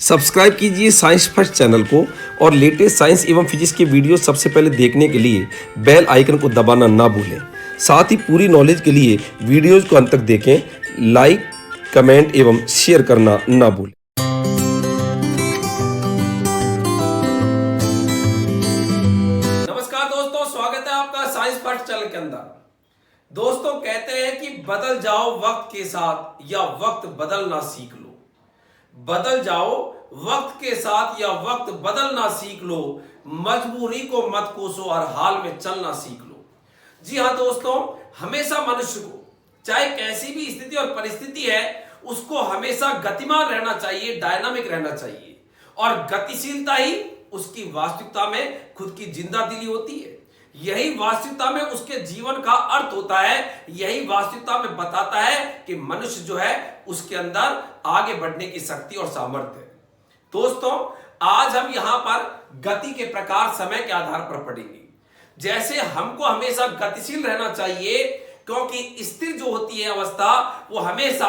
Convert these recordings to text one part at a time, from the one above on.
Subscribe कीजिए science first channel को और लेटेस्ट साइंस एवं फिजिक्स के वीडियो सबसे पहले देखने के लिए बेल आइकन को दबाना ना भूलें। साथ ही पूरी नॉलेज के लिए वीडियोज को अंत तक देखें, लाइक, कमेंट एवं शेयर करना ना भूलें। नमस्कार दोस्तों, स्वागत है आपका साइंस फर्स्ट चैनल के अंदर। दोस्तों, कहते हैं कि बदल जाओ वक्त के साथ या वक्त बदलना सीख लो। बदल जाओ वक्त के साथ या वक्त बदलना सीख लो, मजबूरी को मत कोसो और हाल में चलना सीख लो। जी हां दोस्तों, हमेशा मनुष्य को चाहे कैसी भी स्थिति और परिस्थिति है उसको हमेशा गतिमान रहना चाहिए, डायनामिक रहना चाहिए। और गतिशीलता ही उसकी वास्तविकता में खुद की जिंदा दिली होती है। यही वास्तविकता में उसके जीवन का अर्थ होता है। यही वास्तविकता में बताता है कि मनुष्य जो है उसके अंदर आगे बढ़ने की शक्ति और सामर्थ्य है। दोस्तों, आज हम यहां पर गति के प्रकार समय के आधार पर पढ़ेंगे। जैसे हमको हमेशा गतिशील रहना चाहिए, क्योंकि स्थिर जो होती है अवस्था वो हमेशा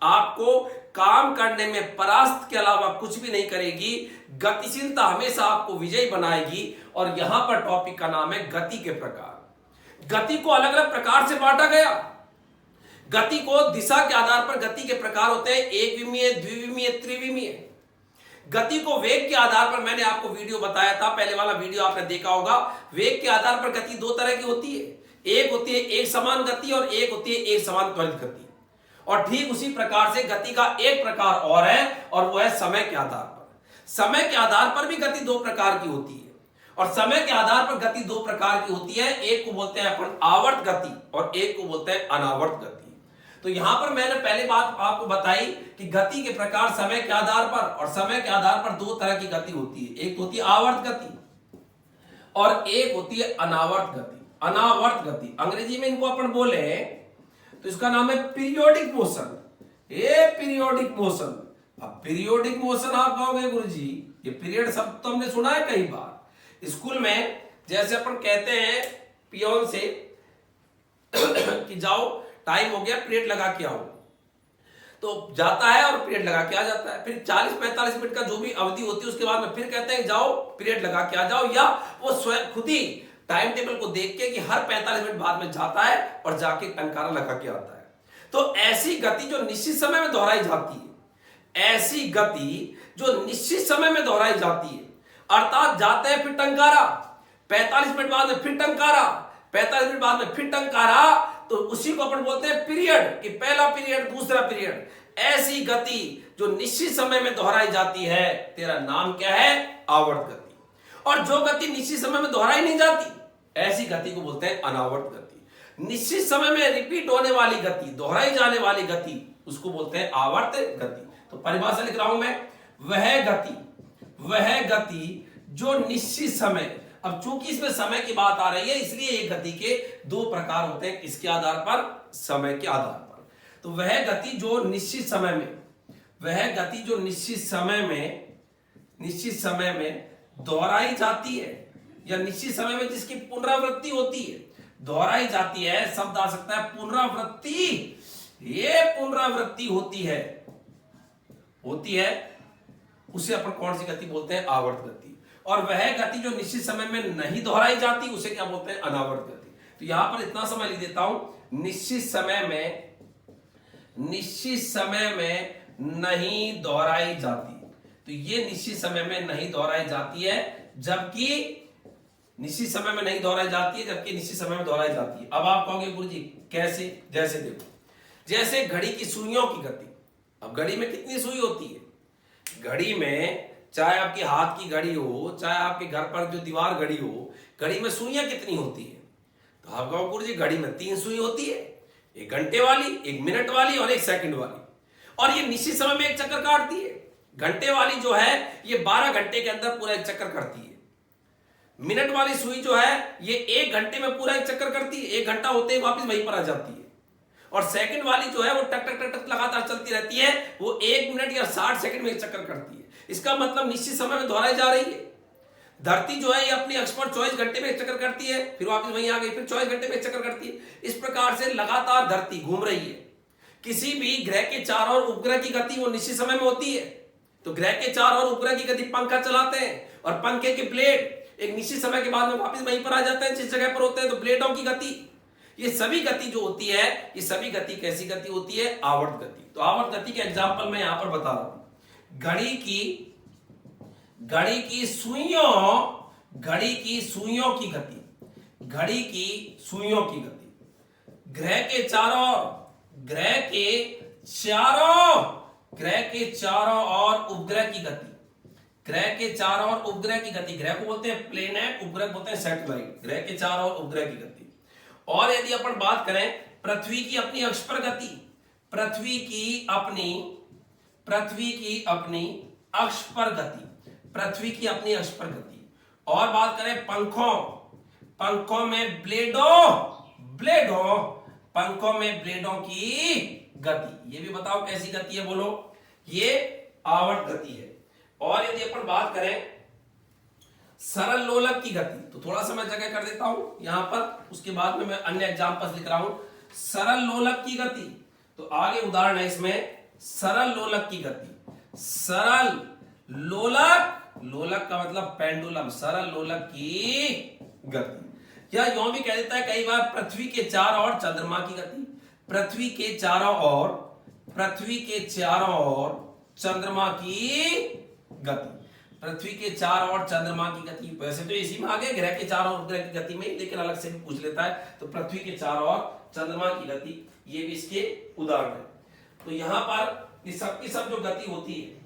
आपको काम करने में परास्त के अलावा कुछ भी नहीं करेगी। गतिशीलता हमेशा आपको विजयी बनाएगी। और यहां पर टॉपिक का नाम है गति के प्रकार। गति को अलग अलग प्रकार से बांटा गया। गति को दिशा के आधार पर गति के प्रकार होते हैं, एक विमीय, द्विविमीय, त्रिविमीय। गति को वेग के आधार पर मैंने आपको वीडियो बताया था, पहले वाला वीडियो आपने देखा होगा। वेग के आधार पर गति दो तरह की होती है, एक होती है एक समान गति और एक होती है एक समान त्वरित गति। और ठीक उसी प्रकार से गति का एक प्रकार और है, और वो है समय के आधार पर। समय के आधार पर भी गति दो प्रकार की होती है, और समय के आधार पर गति दो प्रकार की होती है। एक को बोलते हैं अपन आवर्त गति और एक को बोलते हैं अनावर्त गति। तो यहां पर मैंने पहले बात आपको बताई कि गति के प्रकार समय के आधार पर और समय के आधार पर दो तरह की गति होती है। एक होती है आवर्त गति और एक होती है अनावर्त गति। अनावर्त गति अंग्रेजी में इनको अपन बोले तो इसका नाम है पीरियोडिक मोशन। ये पीरियोडिक मोशन। अब पीरियोडिक मोशन आप कहोगे गुरुजी ये पीरियड शब्द तो हमने सुना है कई बार स्कूल में। जैसे अपन कहते हैं पियोन से कि जाओ टाइम हो गया, पीरियड लगा के आओ, तो जाता है और पीरियड लगा के आ जाता है। फिर 40-45 मिनट का जो भी अवधि होती है उसके बाद में फिर कहते हैं जाओ पीरियड लगा के आ जाओ, या वो स्वयं खुद ही टाइम टेबल को देख के कि हर 45 मिनट बाद में जाता है और जाके टंकारा लगा के आता है। तो ऐसी गति जो निश्चित समय में दोहराई जाती है, ऐसी गति जो निश्चित समय में दोहराई जाती है, अर्थात जाते हैं फिर टंकारा, 45 मिनट बाद में फिर टंकारा, 45 मिनट बाद में फिर टंकारा, तो उसी को अपन बोलते हैं पीरियड, कि पहला पीरियड दूसरा पीरियड। ऐसी गति जो निश्चित समय में दोहराई जाती है, तेरा नाम क्या है? आवर्त गति। और जो गति निश्चित समय में दोहराई नहीं जाती, ऐसी गति को बोलते हैं अनावर्त गति। निश्चित समय में रिपीट होने वाली गति, दोहराई जाने वाली गति, उसको बोलते हैं आवर्त गति। तो परिभाषा लिख रहा हूं मैं, वह गति जो निश्चित समय, अब चूंकि इसमें समय की बात आ रही है इसलिए ये गति के दो प्रकार होते हैं। किसके आधार पर? समय के आधार पर। तो वह गति जो निश्चित समय में, वह गति जो निश्चित समय में दोहराई जाती है, या निश्चित समय में जिसकी पुनरावृत्ति होती है, दोहराई जाती है, शब्द आ सकता है पुनरावृत्ति। ये पुनरावृत्ति होती है उसे अपन कौन सी गति बोलते हैं? आवर्त गति। और वह गति जो निश्चित समय में नहीं दोहराई जाती उसे क्या बोलते हैं? अनावर्त गति। तो यहां पर इतना समय लिख देता हूं, निश्चित समय में नहीं दोहराई जाती। तो ये निश्चित समय में नहीं दोहराई जाती है, जबकि निश्चित समय में नहीं दोहराई जाती है, जबकि निश्चित समय में दोहराई जाती है। अब आप कहोगे गुरुजी कैसे? जैसे देखो, जैसे घड़ी की सुइयों की गति। अब घड़ी में कितनी सुई होती है? घड़ी में चाहे आपकी हाथ की घड़ी हो, चाहे आपके घर पर जो दीवार घड़ी हो, घड़ी में सुइयां कितनी होती है? तो आप कहो गुरुजी घड़ी में 3 सुई होती है, एक घंटे वाली, एक मिनट वाली और एक सेकंड वाली। और ये निश्चित समय में एक चक्कर काटती है। घंटे वाली जो है ये 12 घंटे के अंदर पूरा एक चक्कर करती है। मिनट वाली सुई जो है ये 1 घंटे में पूरा एक चक्कर करती है, 1 घंटा होते ही वापस वहीं पर आ जाती है। और सेकंड वाली जो है वो टक टक टक टक लगातार चलती रहती है, वो 1 मिनट या 60 सेकंड में एक चक्कर करती है। इसका मतलब निश्चित समय में दोहराई जा रही है। धरती जो है ये अपनी अक्ष पर 24 घंटे में एक चक्कर करती है, फिर वापस वहीं आ गई, फिर 24 घंटे में एक चक्कर करती है। इस प्रकार से लगातार धरती घूम रही है। किसी भी ग्रह के चारों ओर उपग्रह की गति वो निश्चित समय में होती है, तो ग्रह के चारों ओर उपग्रह की गति पंखा चलाते हैं और पंखे के ब्लेड एक निश्चित समय के बाद में वापस वहीं पर आ जाते हैं जिस जगह पर होते हैं। तो ब्लेडों की गति, ये सभी गति जो होती है, ये सभी गति कैसी गति होती है? आवर्त गति। तो आवर्त गति के एग्जांपल मैं यहां पर बता रहा हूं। घड़ी की सुइयों की गति, घड़ी की सुइयों की गति, ग्रह के चारों ओर उपग्रह की गति, ग्रह के चारों ओर उपग्रह की गति, ग्रह को बोलते हैं प्लेनेट, उपग्रह बोलते हैं सैटेलाइट, ग्रह के चारों ओर उपग्रह की गति। और यदि अपन बात करें पृथ्वी की अपनी अक्ष पर गति, पृथ्वी की अपनी अक्ष पर गति। और बात करें पंखों में ब्लेडों की गति, ये भी बताओ कैसी गति है? बोलो, ये आवर्त गति है। और यदि अपन बात करें सरल लोलक की गति, तो थोड़ा सा मैं जगह कर देता हूं यहां पर, उसके बाद में मैं अन्य एग्जांपल्स लिख रहा हूं। सरल लोलक की गति, तो आगे उदाहरण है इसमें सरल लोलक की गति। सरल लोलक का मतलब पेंडुलम, सरल लोलक की गति। या यूं भी कह देता है कई बार पृथ्वी के चारों ओर चंद्रमा की गति, पृथ्वी के चारों ओर चंद्रमा की गति, पृथ्वी के चारों ओर चंद्रमा की गति। वैसे तो इसी में आ गए ग्रह के चारों ओर ग्रह की गति में, लेकिन अलग से भी पूछ लेता है। तो पृथ्वी के चारों ओर चंद्रमा की गति, ये भी इसके उदाहरण है। तो यहां पर ये सब की सब जो गति होती है,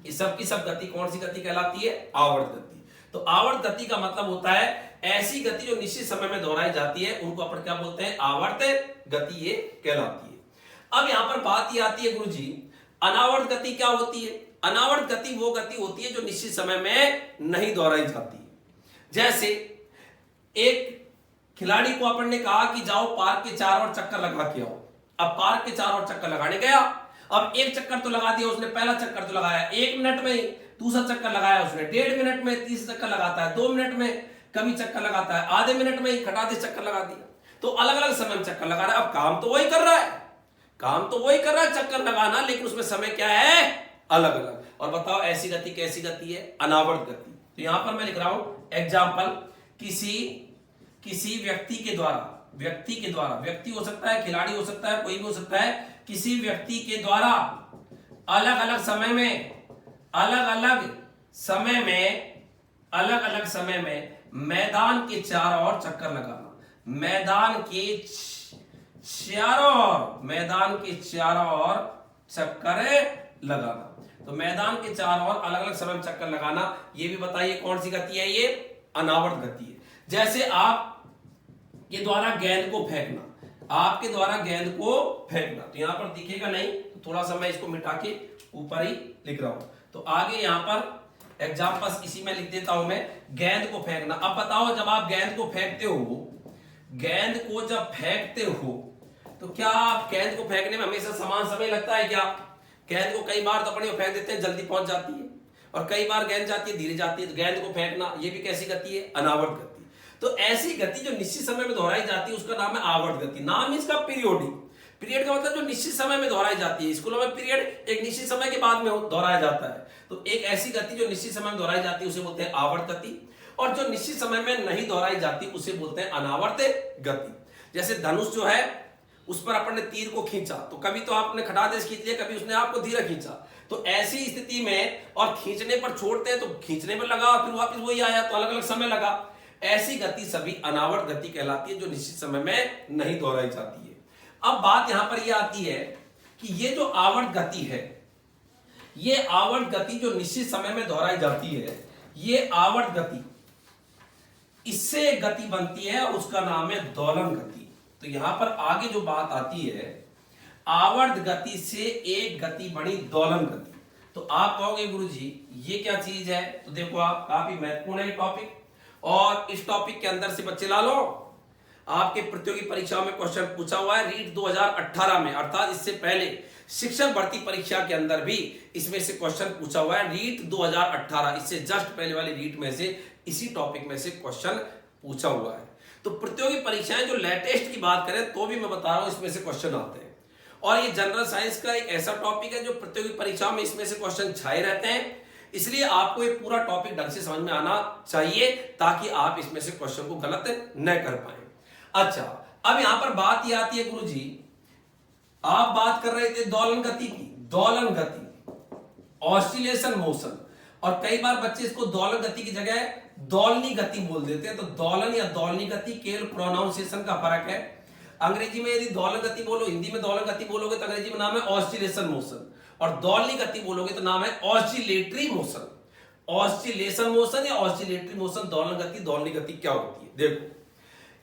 ये सब की सब गति कौन सी गति कहलाती है? आवर्त गति। तो आवर्त गति का मतलब होता है ऐसी गति जो निश्चित समय में दोहराई जाती है, उनको अपन क्या बोलते हैं? आवर्त गति ये कहलाती है। अब यहां पर बात ये आती है गुरुजी, अनावर्त गति क्या होती है? अनावर्त गति वो गति होती है जो निश्चित समय में नहीं दोहराई जाती है। जैसे एक खिलाड़ी को अपन ने कहा कि जाओ पार्क के चारों ओर चक्कर लगा के आओ। अब पार्क के चारों ओर चक्कर लगाने गया, अब एक चक्कर तो लगा दिया उसने, पहला चक्कर तो लगाया 1 मिनट में ही, दूसरा चक्कर लगाया उसने 1.5 मिनट में, तीसरा चक्कर लगाता है 2 मिनट में, कभी चक्कर लगाता है आधे मिनट में ही, खटाते चक्कर लगा दिया। तो अलग अलग समय में चक्कर लगा रहा है। अब काम तो वही कर रहा है, चक्कर लगाना, लेकिन उसमें समय क्या है? अलग अलग। और बताओ ऐसी गति कैसी गति है? अनावर्त गति। तो यहां पर मैं लिख रहा हूं एग्जाम्पल, किसी व्यक्ति के द्वारा, व्यक्ति हो सकता है, खिलाड़ी हो सकता है, कोई भी हो सकता है, किसी व्यक्ति के द्वारा अलग अलग समय में मैदान के चारों ओर चक्कर लगाना, मैदान के चारों ओर चक्कर लगाना। तो मैदान के चारों ओर अलग अलग समय में चक्कर लगाना, ये भी बताइए कौन सी गति है? ये अनावर्त गति है। जैसे आप के द्वारा गेंद को फेंकना, तो यहां पर दिखेगा नहीं, तो थोड़ा सा मैं इसको मिटा के ऊपर ही लिख रहा हूं। तो आगे यहां पर एग्जांपल्स इसी में लिख देता हूं मैं, गेंद को फेंकना। अब बताओ जब आप गेंद को फेंकते हो, तो क्या आप गेंद को फेंकने में हमेशा समान समय लगता है क्या? गेंद को कई बार तो अपने फेंक देते हैं, जल्दी पहुंच जाती है, और कई बार गेंद जाती है धीरे जाती है। तो गेंद को फेंकना, ये भी कैसी गति है? अनावर्त गति। तो ऐसी गति जो निश्चित समय में दोहराई जाती है उसका नाम है आवर्त गति। नाम इसका पीरियोडिक, पीरियड का मतलब जो निश्चित समय में दोहराई जाती है। स्कूलों में पीरियड एक निश्चित समय के बाद में दोहराया जाता है। तो एक ऐसी गति जो निश्चित समय में दोहराई जाती है उसे बोलते हैं आवर्त गति, और जो निश्चित समय में नहीं दोहराई जाती उसे बोलते हैं अनावर्त गति। जैसे धनुष जो है उस पर अपन ने तीर को खींचा, तो कभी तो आपने खटादेश खींच लिया, कभी उसने आपको धीरे खींचा। तो ऐसी स्थिति में, और खींचने पर छोड़ते हैं तो खींचने पर लगा फिर वापस वही आया, तो अलग अलग समय लगा। ऐसी गति सभी अनावर्त गति कहलाती है जो निश्चित समय में नहीं दोहराई जाती है। अब बात यहां पर यह आती है कि ये जो आवर्त गति है, ये आवर्त गति जो निश्चित समय में दोहराई जाती है, ये आवर्त गति, इससे एक गति बनती है, उसका नाम है दोलन गति। तो यहां पर आगे जो बात आती है, आवर्त गति से एक गति बनी दोलन गति। तो आप कहोगे गुरुजी ये क्या चीज है? तो देखो आप, काफी महत्वपूर्ण है टॉपिक, और इस टॉपिक के अंदर से बच्चे ला लो, आपके प्रतियोगी परीक्षाओं में क्वेश्चन पूछा हुआ है। रीट 2018 में, अर्थात इससे पहले शिक्षक भर्ती परीक्षा के अंदर भी इसमें से क्वेश्चन पूछा हुआ है। रीट 2018, इससे जस्ट पहले वाली रीट में से इसी टॉपिक में से क्वेश्चन पूछा हुआ है। तो प्रतियोगी परीक्षाएं जो लेटेस्ट की बात करें तो भी मैं बता रहा हूं इसमें से क्वेश्चन आते हैं। और ये जनरल साइंस का एक ऐसा टॉपिक है जो प्रतियोगी परीक्षा में इसमें से क्वेश्चन छाए रहते हैं, इसलिए आपको ये पूरा टॉपिक ढंग से समझ में आना चाहिए ताकि आप इसमें से क्वेश्चन को गलत न कर पाए। अच्छा, अब यहां पर बात ये आती है गुरुजी, आप बात कर रहे थे दोलन गति की, दोलन गति, ऑस्सिलेशन मोशन, और कई बार बच्चे इसको दोलन गति की जगह दौलनी गति बोल देते हैं। तो दोलन या दौलनी गति केवल प्रोनाउंसिएशन का फर्क है। अंग्रेजी में यदि दोलन गति बोलो, हिंदी में दोलन गति बोलोगे तो अंग्रेजी में नाम है ऑस्सिलेशन मोशन, और दौलनी गति बोलोगे तो नाम है ऑस्सिलेटरी मोशन। ऑस्सिलेशन मोशन या ऑस्सिलेटरी मोशन, दोलन गति, दौलनी गति क्या होती है? देखो,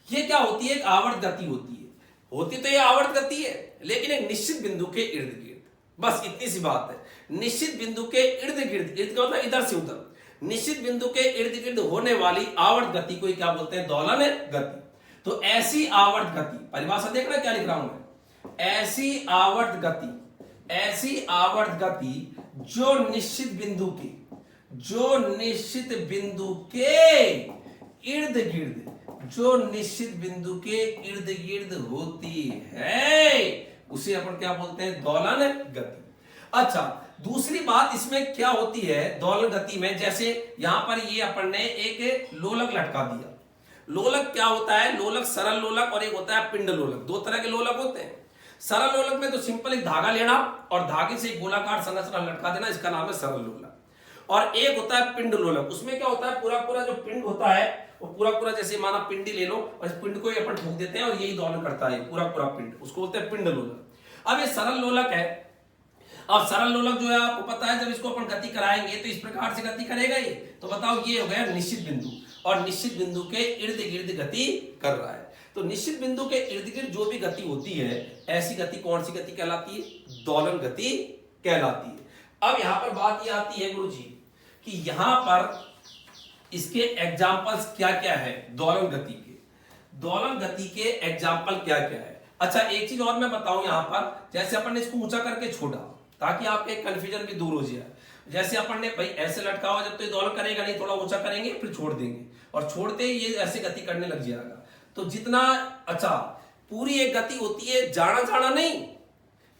ये क्या होती है? एक आवर्त गति होती है। होती तो ये आवर्त गति है, लेकिन एक निश्चित बिंदु के इर्द गिर्द, बस इतनी सी बात है। निश्चित बिंदु के इर्द गिर्द, इर्द का मतलब इधर से उधर, निश्चित बिंदु के इर्द गिर्द होने वाली आवर्त गति को क्या बोलते हैं? दोलन गति। तो ऐसी आवर्त गति, परिभाषा देख रहे क्या लिख रहा हूं मैं? ऐसी आवर्त गति, ऐसी आवर्त गति जो निश्चित बिंदु के, जो निश्चित बिंदु के इर्द गिर्द, जो निश्चित बिंदु के इर्द गिर्द होती है, उसे अपन क्या बोलते हैं? दोलन गति। अच्छा, दूसरी बात इसमें क्या होती है दोलन गति में, जैसे यहां पर ये अपन ने एक लोलक लटका दिया। लोलक क्या होता है? लोलक सरल लोलक और एक होता है पिंड लोलक। दो तरह के लोलक होते हैं। सरल लोलक में तो सिंपल एक धागा लेना और धागे से एक गोलाकार संरचना लटका देना, इसका नाम है सरल लोलक। और एक होता है पिंड लोलक, उसमें क्या होता है? पूरा पूरा जो पिंड होता है वो पूरा पूरा, जैसे माना पिंडी ले लो और इस पिंड को अपन ठोक देते हैं और यही दोलन करता है पूरा पूरा पिंड, उसको बोलते हैं पिंड लोलक। अब ये सरल लोलक है। अब सरल लोलक जो है आपको पता है, जब इसको अपन गति कराएंगे तो इस प्रकार से गति करेगा ये। तो बताओ, ये हो गया निश्चित बिंदु, और निश्चित बिंदु के इर्द गिर्द गति कर रहा है। तो निश्चित बिंदु के इर्द गिर्द जो भी गति होती है, ऐसी गति कौन सी गति कहलाती है? दोलन गति कहलाती है। अब यहां पर बात ये आती है गुरुजी कि यहां पर इसके एग्जाम्पल्स क्या क्या है दोलन गति के? दोलन गति के एग्जाम्पल क्या क्या है? अच्छा, एक चीज और मैं बताऊं यहां पर, जैसे अपन ने इसको ऊंचा करके छोड़ा ताकि आपके एक कंफ्यूजन भी दूर हो जाए। जैसे अपन ने भाई ऐसे लटका हुआ, जब तो ये दोलन करेगा नहीं, थोड़ा ऊंचा करेंगे फिर छोड़ देंगे, और छोड़ते ही ये ऐसे गति करने लग जाएगा। तो जितना, अच्छा, पूरी एक गति होती है, जाना जाना नहीं।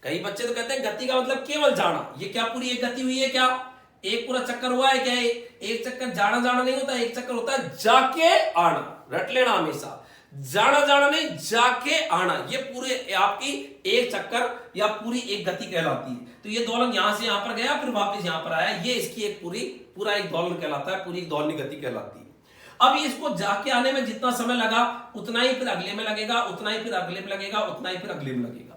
कई बच्चे तो कहते हैं गति का मतलब केवल जाना, ये क्या पूरी एक गति हुई है क्या? एक पूरा चक्कर हुआ है क्या? एक चक्कर जाना जाना नहीं होता, एक चक्कर होता है जाके आना। रट लेना हमेशा, जाना जाना नहीं, जाके आना, ये पूरे आपकी एक चक्कर या पूरी एक गति कहलाती है। तो ये दोलन यहां से यहां पर गया फिर वापस यहां पर आया, ये इसकी एक पूरा एक दोलन कहलाता है, पूरी एक दोलनी गति कहलाती है। अब इसको जाके आने में जितना समय लगा उतना ही फिर अगले में लगेगा, उतना ही फिर अगले में लगेगा, उतना ही फिर अगले में लगेगा।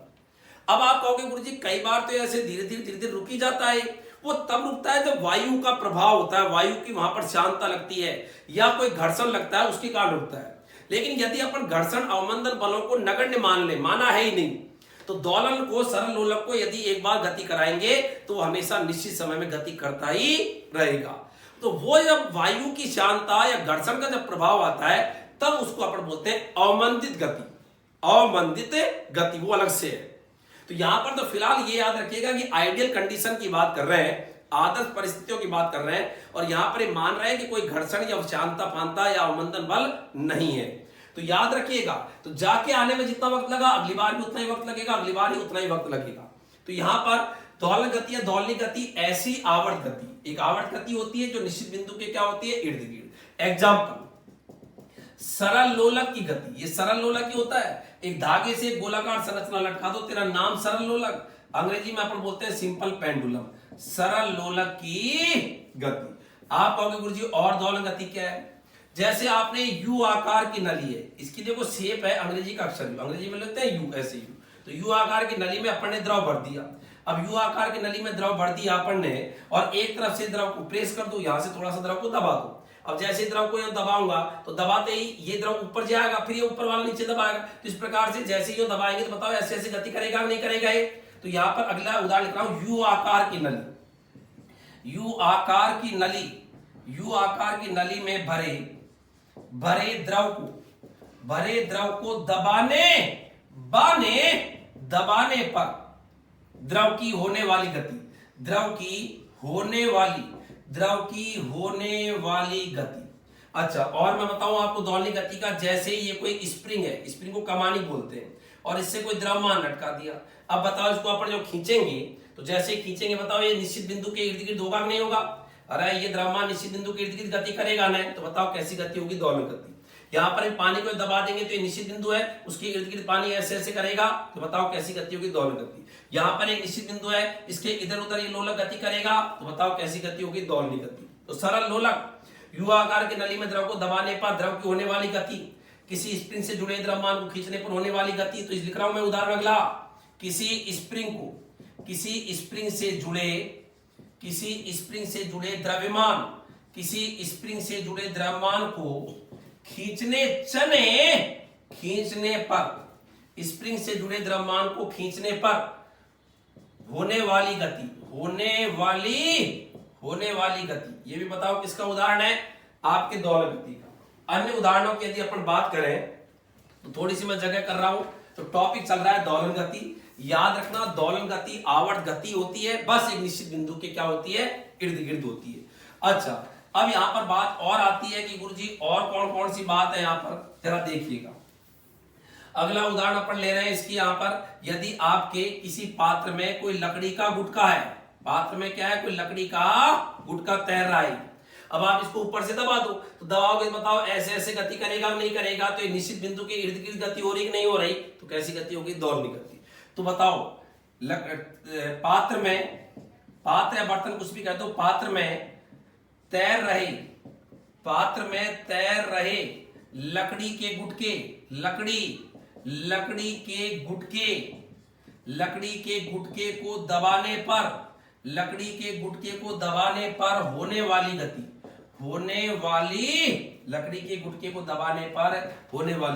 अब आप कहोगे गुरुजी कई बार तो ऐसे धीरे धीरे रुक ही जाता है। वो तब रुकता है जब वायु का प्रभाव होता है, वायु की वहां पर शांतता लगती है या कोई घर्षण लगता है, उसके कारण रुकता है। लेकिन यदि अपन घर्षण अवमंदन बलों को नगण्य मान ले, माना है ही नहीं, तो दोलन को, सरल लोलक को यदि एक बार गति कराएंगे तो हमेशा निश्चित समय में गति करता ही रहेगा। तो वो जब वायु की शांतता या घर्षण का जब प्रभाव आता है तब उसको अपन बोलते हैं अवमंदित गति। अवमंदित गति वो अलग से है। तो यहां पर तो फिलहाल ये याद रखिएगा कि आइडियल कंडीशन की बात कर रहे हैं, आदर्श परिस्थितियों की बात कर रहे हैं, और यहां पर मान रहे हैं कि कोई घर्षण या शांतता फांता या अवमंदन बल नहीं है। तो याद रखिएगा, तो जाके आने में जितना वक्त लगा अगली बार भी उतना ही वक्त लगेगा, अगली बार ही उतना ही वक्त लगेगा। तो यहां पर दोलन गति या दौलनी गति ऐसी आवर्त गति, एक आवर्त गति होती है जो निश्चित बिंदु के क्या होती है? इर्द गिर्द। एग्जाम्पल, सरल लोलक की गति, ये सरल लोलक ही होता है, एक धागे से एक गोलाकार संरचना लटका दो, तेरा नाम सरल लोलक। अंग्रेजी में अपन बोलते हैं सिंपल पेंडुलम। सरल लोलक की गति। आप कहोगे गुरुजी और दोलन गति क्या है? जैसे आपने यू आकार की नली है, इसकी देखो शेप है अंग्रेजी का अक्षर यू, अंग्रेजी में लेते हैं यू, ऐसे यू। तो यू आकार की नली में अपन ने द्रव भर दिया। अब यू आकार की नली में द्रव भर दिया अपन ने, और एक तरफ से द्रव को प्रेस कर दो, यहां से थोड़ा सा द्रव को दबा दो। अब जैसे द्रव को यहां दबाऊंगा तो दबाते ही ये द्रव ऊपर जाएगा, फिर ये ऊपर वाला नीचे दबाएगा। तो इस प्रकार से जैसे ही दबाएंगे तो बताओ ऐसे ऐसे गति करेगा नहीं करेगा ये? तो यहां पर अगला उदाहरण लिख रहा हूं, यू आकार की नली। यू आकार की नली, यू आकार की नली में भरे द्रव को दबाने पर द्रव की होने वाली गति, द्रव की होने वाली गति। अच्छा, और मैं बताऊं आपको दोलनी गति का, जैसे ये कोई स्प्रिंग है, स्प्रिंग को कमानी बोलते हैं, और इससे कोई द्रव्यमान लटका दिया, अब बताओ इसको अपन जो खींचेंगे तो जैसे ही खींचेंगे बताओ ये निश्चित बिंदु के इर्द गिर्द होगा कि नहीं होगा? अरे ये द्रव्यमान निश्चित बिंदु के इर्द गिर्द गति करेगा ना, तो बताओ कैसी गति होगी? दोलन गति। यहाँ पर पानी को दबा देंगे तो ये निश्चित बिंदु है, उसके इर्द गिर्द पानी ऐसे ऐसे करेगा, तो बताओ कैसी गति होगी? दोलन गति। यहाँ पर एक निश्चित बिंदु है, इसके इधर उधर ये लोलक गति करेगा, तो बताओ कैसी गति होगी? दोलनी गति। तो सरल लोलक यू आकार के नली में द्रव को दबाने पर द्रव की होने वाली गति, किसी स्प्रिंग से जुड़े द्रव्यमान को खींचने पर होने वाली गति। तो लिख रहा हूं मैं उदाहरण अगला, किसी स्प्रिंग से जुड़े द्रव्यमान को खींचने पर होने वाली गति। ये भी बताओ किसका उदाहरण है? आपके दोलन गति का। अन्य उदाहरणों की यदि अपन बात करें तो थोड़ी सी मैं जगह कर रहा हूं, तो टॉपिक चल रहा है दोलन गति। याद रखना दोलन गति आवर्त गति होती है, बस एक निश्चित बिंदु के क्या होती है? इर्द गिर्द होती है। अच्छा, अब यहां पर बात और आती है कि गुरुजी और कौन कौन सी बात है यहां पर, जरा देखिएगा। अगला उदाहरण अपन ले रहे हैं इसकी। यहां पर यदि आपके किसी पात्र में कोई लकड़ी का गुटका है, पात्र में क्या है? कोई लकड़ी का गुटका तैर रहा है। अब आप इसको ऊपर से दबा दो, तो दबाओगे बताओ ऐसे ऐसे गति करेगा नहीं करेगा? तो एक निश्चित बिंदु के इर्द गिर्द गति हो रही कि नहीं हो रही? तो कैसी गति होगी? दोलनी गति। तो बताओ पात्र या बर्तन कुछ भी कहते हो, पात्र में तैर रहे लकड़ी के गुटके को दबाने पर होने वाली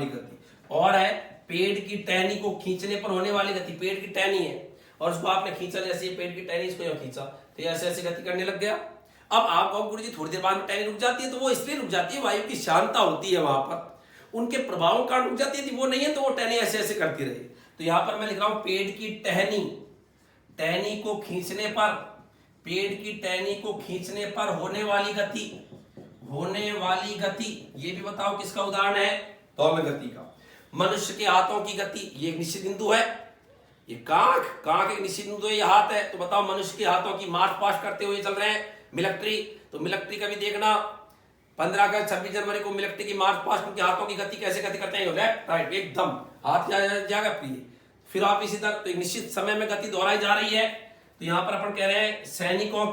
गति। और है पेड़ की टहनी को खींचने पर होने वाली गति। पेड़ की टहनी है और उसको आपने खींचा, जैसे पेड़ की टहनी इसको यहाँ खींचा तो ऐसे ऐसे गति करने लग गया। अब आप कहो गुरुजी थोड़ी देर बाद में टहनी रुक जाती है, तो वो इसलिए रुक जाती है, वायु की शांतता होती है वहां पर, उनके प्रभाव कारण रुक जाती है। वो नहीं है तो वो टहनी ऐसे ऐसे करती रही। तो यहां पर मैं लिख रहा हूं पेड़ की टहनी को खींचने पर होने वाली गति। ये भी बताओ किसका उदाहरण है? दोलन गति का। मनुष्य के हाथों की गति, ये एक निश्चित बिंदु है। ये कांख एक निश्चित बिंदु है, ये हाथ है। तो बताओ मनुष्य के हाथों की मार्च पास्ट करते हुए चल रहे हैं मिलिट्री, तो मिलिट्री का भी देखना 15 अगस्त 26 जनवरी को मिलिट्री की मार्च पास्ट, उनके हाथों की गति कैसे गति करते हैं? लेफ्ट राइट एकदम हाथ जाएगा प्रिय। फिर आप इसी तरह तो एक निश्चित समय में गति दोहराई जा रही है। तो यहां पर अपन कह रहे हैं सैनिकों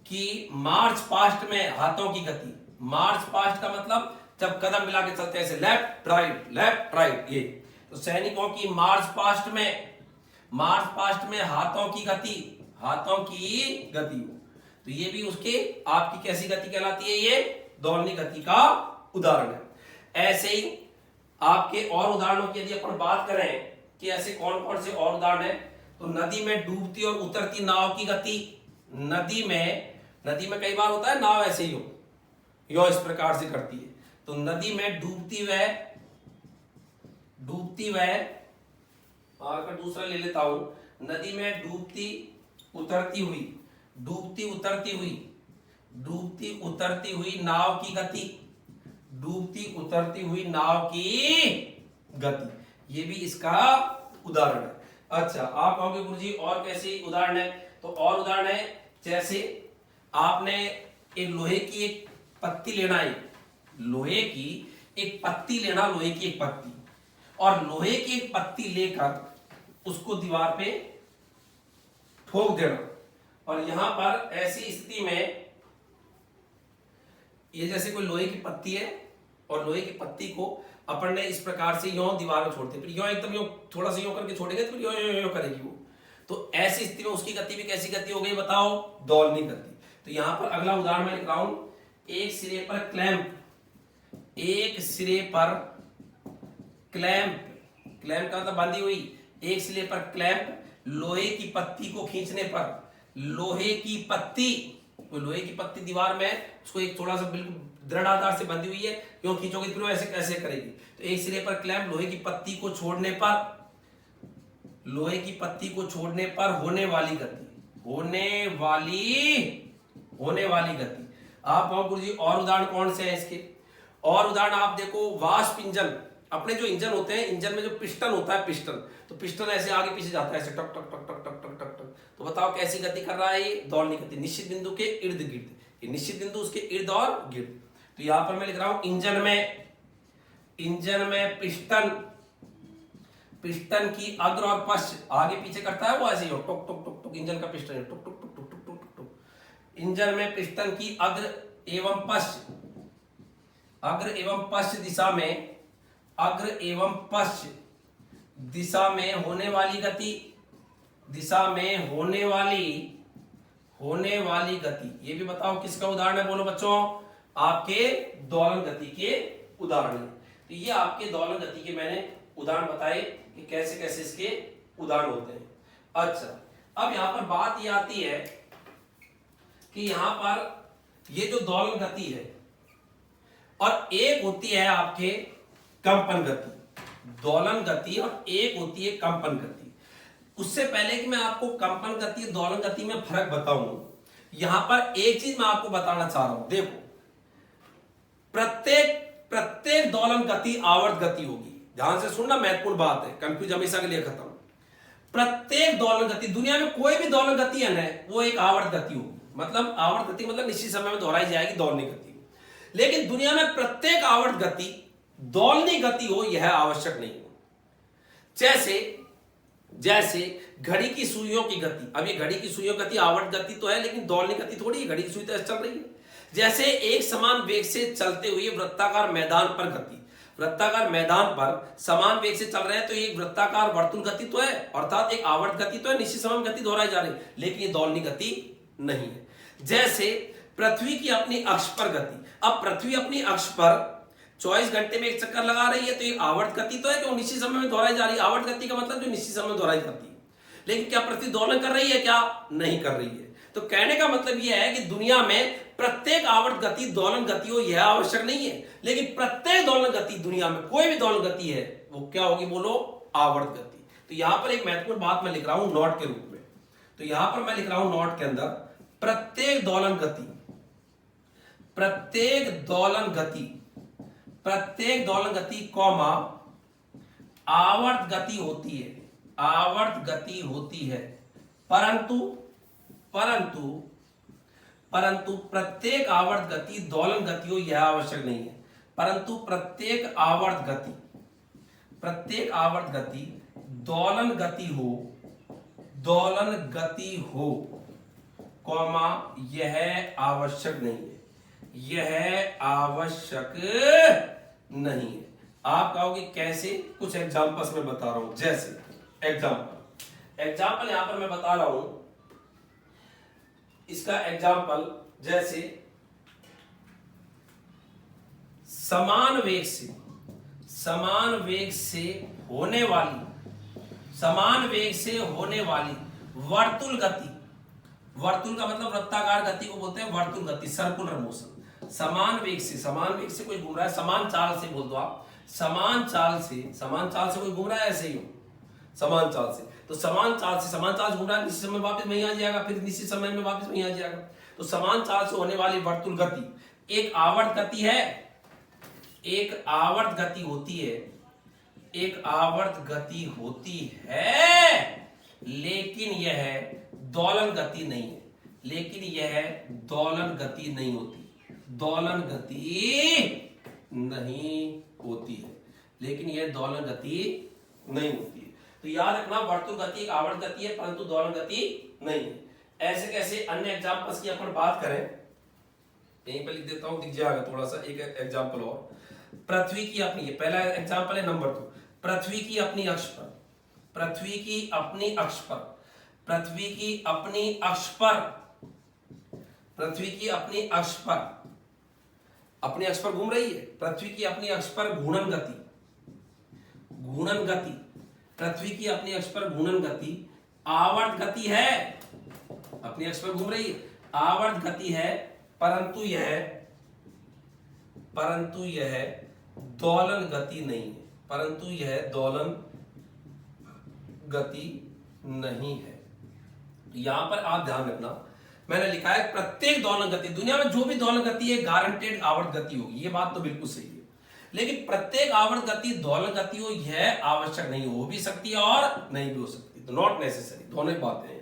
की मार्च पास्ट में हाथों की गति। मार्च पास्ट का मतलब जब कदम मिला के चलते हैं ऐसे लेफ्ट राइट ये। तो सैनिकों की मार्च पास्ट में हाथों की गति। तो ये भी उसके आपकी कैसी गति कहलाती है? ये दोलनी गति का उदाहरण है। ऐसे ही आपके और उदाहरणों की यदि अपन बात करें कि ऐसे कौन कौन से और उदाहरण है, तो नदी में डूबती और उतरती नाव की गति। नदी में कई बार होता है नाव ऐसे ही यो इस प्रकार से करती है। तो नदी में डूबती वह और दूसरा ले लेता हूं, नदी में डूबती उतरती हुई नाव की गति। ये भी इसका उदाहरण है। अच्छा, आप कहोगे गुरुजी और कैसे उदाहरण है? तो और उदाहरण है जैसे आपने एक लोहे की एक पत्ती लेना और लोहे की एक पत्ती लेकर उसको दीवार पे ठोक देना। और यहां पर ऐसी स्थिति में ये जैसे कोई लोहे की पत्ती है और लोहे की पत्ती को अपन ने इस प्रकार से यूं दीवार में छोड़ते, फिर यूं एकदम यूं थोड़ा सा यूं करके छोड़ेंगे तो फिर यूं करेगी वो। तो ऐसी स्थिति में उसकी गति भी कैसी गति हो गई बताओ? दोलनी गति। तो यहां पर अगला उदाहरण मैं लिख रहा हूं, एक सिरे पर क्लैंप का मतलब बंधी हुई, एक सिरे पर क्लैंप लोहे की पत्ती को खींचने पर, लोहे की पत्ती दीवार में उसको एक थोड़ा सा बिल्कुल दृढ़ आधार से बंधी हुई है, क्यों खींचोगे फिर वो ऐसे कैसे करेगी? तो एक सिरे पर क्लैंप लोहे की पत्ती को छोड़ने पर होने वाली गति। आप कहो गुरुजी और उदाहरण कौन से हैं इसके? और उदाहरण आप देखो, वाष्प अपने जो इंजन होते हैं, इंजन में जो पिस्टन होता है, पिस्टन, तो पिस्टन ऐसे आगे पीछे जाता है, ऐसे टक टक टक टक टक टक टक टक। तो बताओ कैसी गति कर रहा है ये? दौड़नी गति, निश्चित बिंदु के इर्द गिर्द, ये निश्चित बिंदु उसके इर्द और गिर्द। तो यहां पर मैं लिख रहा हूं इंजन में पिस्टन, पिस्टन की अग्र और पश्च आगे पीछे करता है वो ऐसे ही हो, टुक टुक टुक टुक, इंजन का पिस्टन टुक टुक टुक टुक टुक टुक टुक। इंजन में पिस्टन की अग्र एवं पश्च, अग्र एवं पश्च दिशा में, अग्र एवं पश्च दिशा में होने वाली गति, दिशा में होने वाली गति, ये भी बताओ किसका उदाहरण है? बोलो बच्चों, आपके दोलन गति के उदाहरण है। तो ये आपके दोलन गति के मैंने उदाहरण बताए कि कैसे कैसे इसके उदाहरण होते हैं। अच्छा, अब यहां पर बात ये आती है कि यहां पर ये जो दोलन गति है और एक होती है आपके कंपन गति, दोलन गति, और एक होती है कंपन गति। उससे पहले कि मैं आपको कंपन गति और दोलन गति में फर्क बताऊं, यहां पर एक चीज मैं आपको बताना चाह रहा हूं। देखो, प्रत्येक दोलन गति आवर्त गति होगी। ध्यान से सुनना, महत्वपूर्ण बात है, कंफ्यूज हमेशा के लिए खत्म। प्रत्येक दोलन गति, दुनिया में कोई भी दोलन गति है ना, वो एक आवर्त गति होगी। मतलब आवर्त गति मतलब निश्चित समय में दोहराई जाएगी, दौड़नी गति। लेकिन दुनिया में प्रत्येक आवर्त गति दौड़नी गति हो, यह आवश्यक नहीं हो। जैसे घड़ी की सुइयों की गति, अब ये घड़ी की सुइयों की गति आवर्त गति तो है, लेकिन दौड़नी गति थोड़ी है, घड़ी की सुई तो चल रही है। जैसे एक समान वेग से चलते हुए वृत्ताकार मैदान पर गति, वृत्ताकार मैदान पर समान वेग से चल रहे हैं, तो ये वृत्ताकार वर्तुल गति तो है, अर्थात एक आवर्त गति तो है, निश्चित समय में गति दोहराई जा रही है, लेकिन ये दौड़नी गति नहीं है। जैसे पृथ्वी की अपनी अक्ष पर गति, अब पृथ्वी अपनी अक्ष पर 24 घंटे में एक चक्कर लगा रही है, तो ये आवर्त गति तो है कि वो निश्चित समय में दोहराई जा रही है। आवर्त गति का मतलब जो निश्चित समय में दोहराई जाती है। लेकिन क्या पृथ्वी दोलन कर रही है? क्या नहीं कर रही है। तो कहने का मतलब यह है कि दुनिया में प्रत्येक आवर्त गति दोलन गति हो, यह आवश्यक नहीं है, लेकिन प्रत्येक दोलन गति, दुनिया में कोई भी दोलन गति है, वो क्या होगी? बोलो, आवर्त गति। तो यहां पर एक महत्वपूर्ण बात मैं लिख रहा हूं नोट के रूप में। तो यहां पर मैं लिख रहा हूं नोट के अंदर, प्रत्येक दोलन गति, प्रत्येक दोलन गति कौमा आवर्त गति होती है, आवर्त गति होती है, परंतु प्रत्येक आवर्त गति दोलन गति हो, यह आवश्यक नहीं है। परंतु प्रत्येक आवर्त गति दोलन गति हो, कौमा यह आवश्यक नहीं है, यह आवश्यक नहीं है। आप कहोगे कैसे? कुछ एग्जांपल्स में बता रहा हूं। जैसे एग्जांपल यहां पर मैं बता रहा हूं, इसका एग्जांपल जैसे समान वेग से होने वाली वर्तुल गति, वर्तुल का मतलब वृत्ताकार गति को बोलते हैं वर्तुल गति, सर्कुलर मोशन। समान वेग से कोई घूम रहा है, समान चाल से बोल दो आप, समान चाल से कोई घूम रहा है, ऐसे ही हो, समान चाल से, तो समान चाल से घूम रहा है, निश्चित समय वापस वहीं आ जाएगा, फिर निश्चित समय में वापस वहीं आ जाएगा। तो समान चाल से होने वाली वर्तुल गति एक आवर्त गति है, एक आवर्त गति होती है, लेकिन यह दोलन गति नहीं है, लेकिन यह दोलन गति नहीं होती, दोलन गति नहीं होती है, लेकिन यह दोलन गति नहीं होती है। तो याद रखना, वर्तुल गति एक आवर्त गति है, परंतु दोलन गति नहीं है। ऐसे कैसे अन्य एग्जांपल्स की अपन बात करें, यहीं पे लिख देता हूं, दिख जाएगा थोड़ा सा, एक एग्जांपल और। पृथ्वी की अपनी, ये पहला एग्जांपल है, नंबर 2, पृथ्वी की अपनी अक्ष पर, पृथ्वी की अपनी अक्ष पर, पृथ्वी की अपनी अक्ष पर, पृथ्वी की अपनी अक्ष पर, अपनी अक्ष पर घूम रही है, पृथ्वी की अपनी अक्ष पर घूर्णन गति, घूर्णन गति, पृथ्वी की अपनी अक्ष पर घूर्णन गति आवर्त गति है, अपनी अक्ष पर घूम रही है, आवर्त गति है, परंतु यह दोलन गति नहीं है, परंतु यह दोलन गति नहीं है। यहां पर आप ध्यान रखना, मैंने लिखा है प्रत्येक दोलन गति, दुनिया में जो भी दोलन गति है गारंटेड आवर्त गति होगी, ये बात तो बिल्कुल सही है। लेकिन प्रत्येक आवर्त गति दोलन गति हो यह आवश्यक नहीं, हो भी सकती है और नहीं भी हो सकती, तो नॉट नेसेसरी, दोनों ही बातें हैं।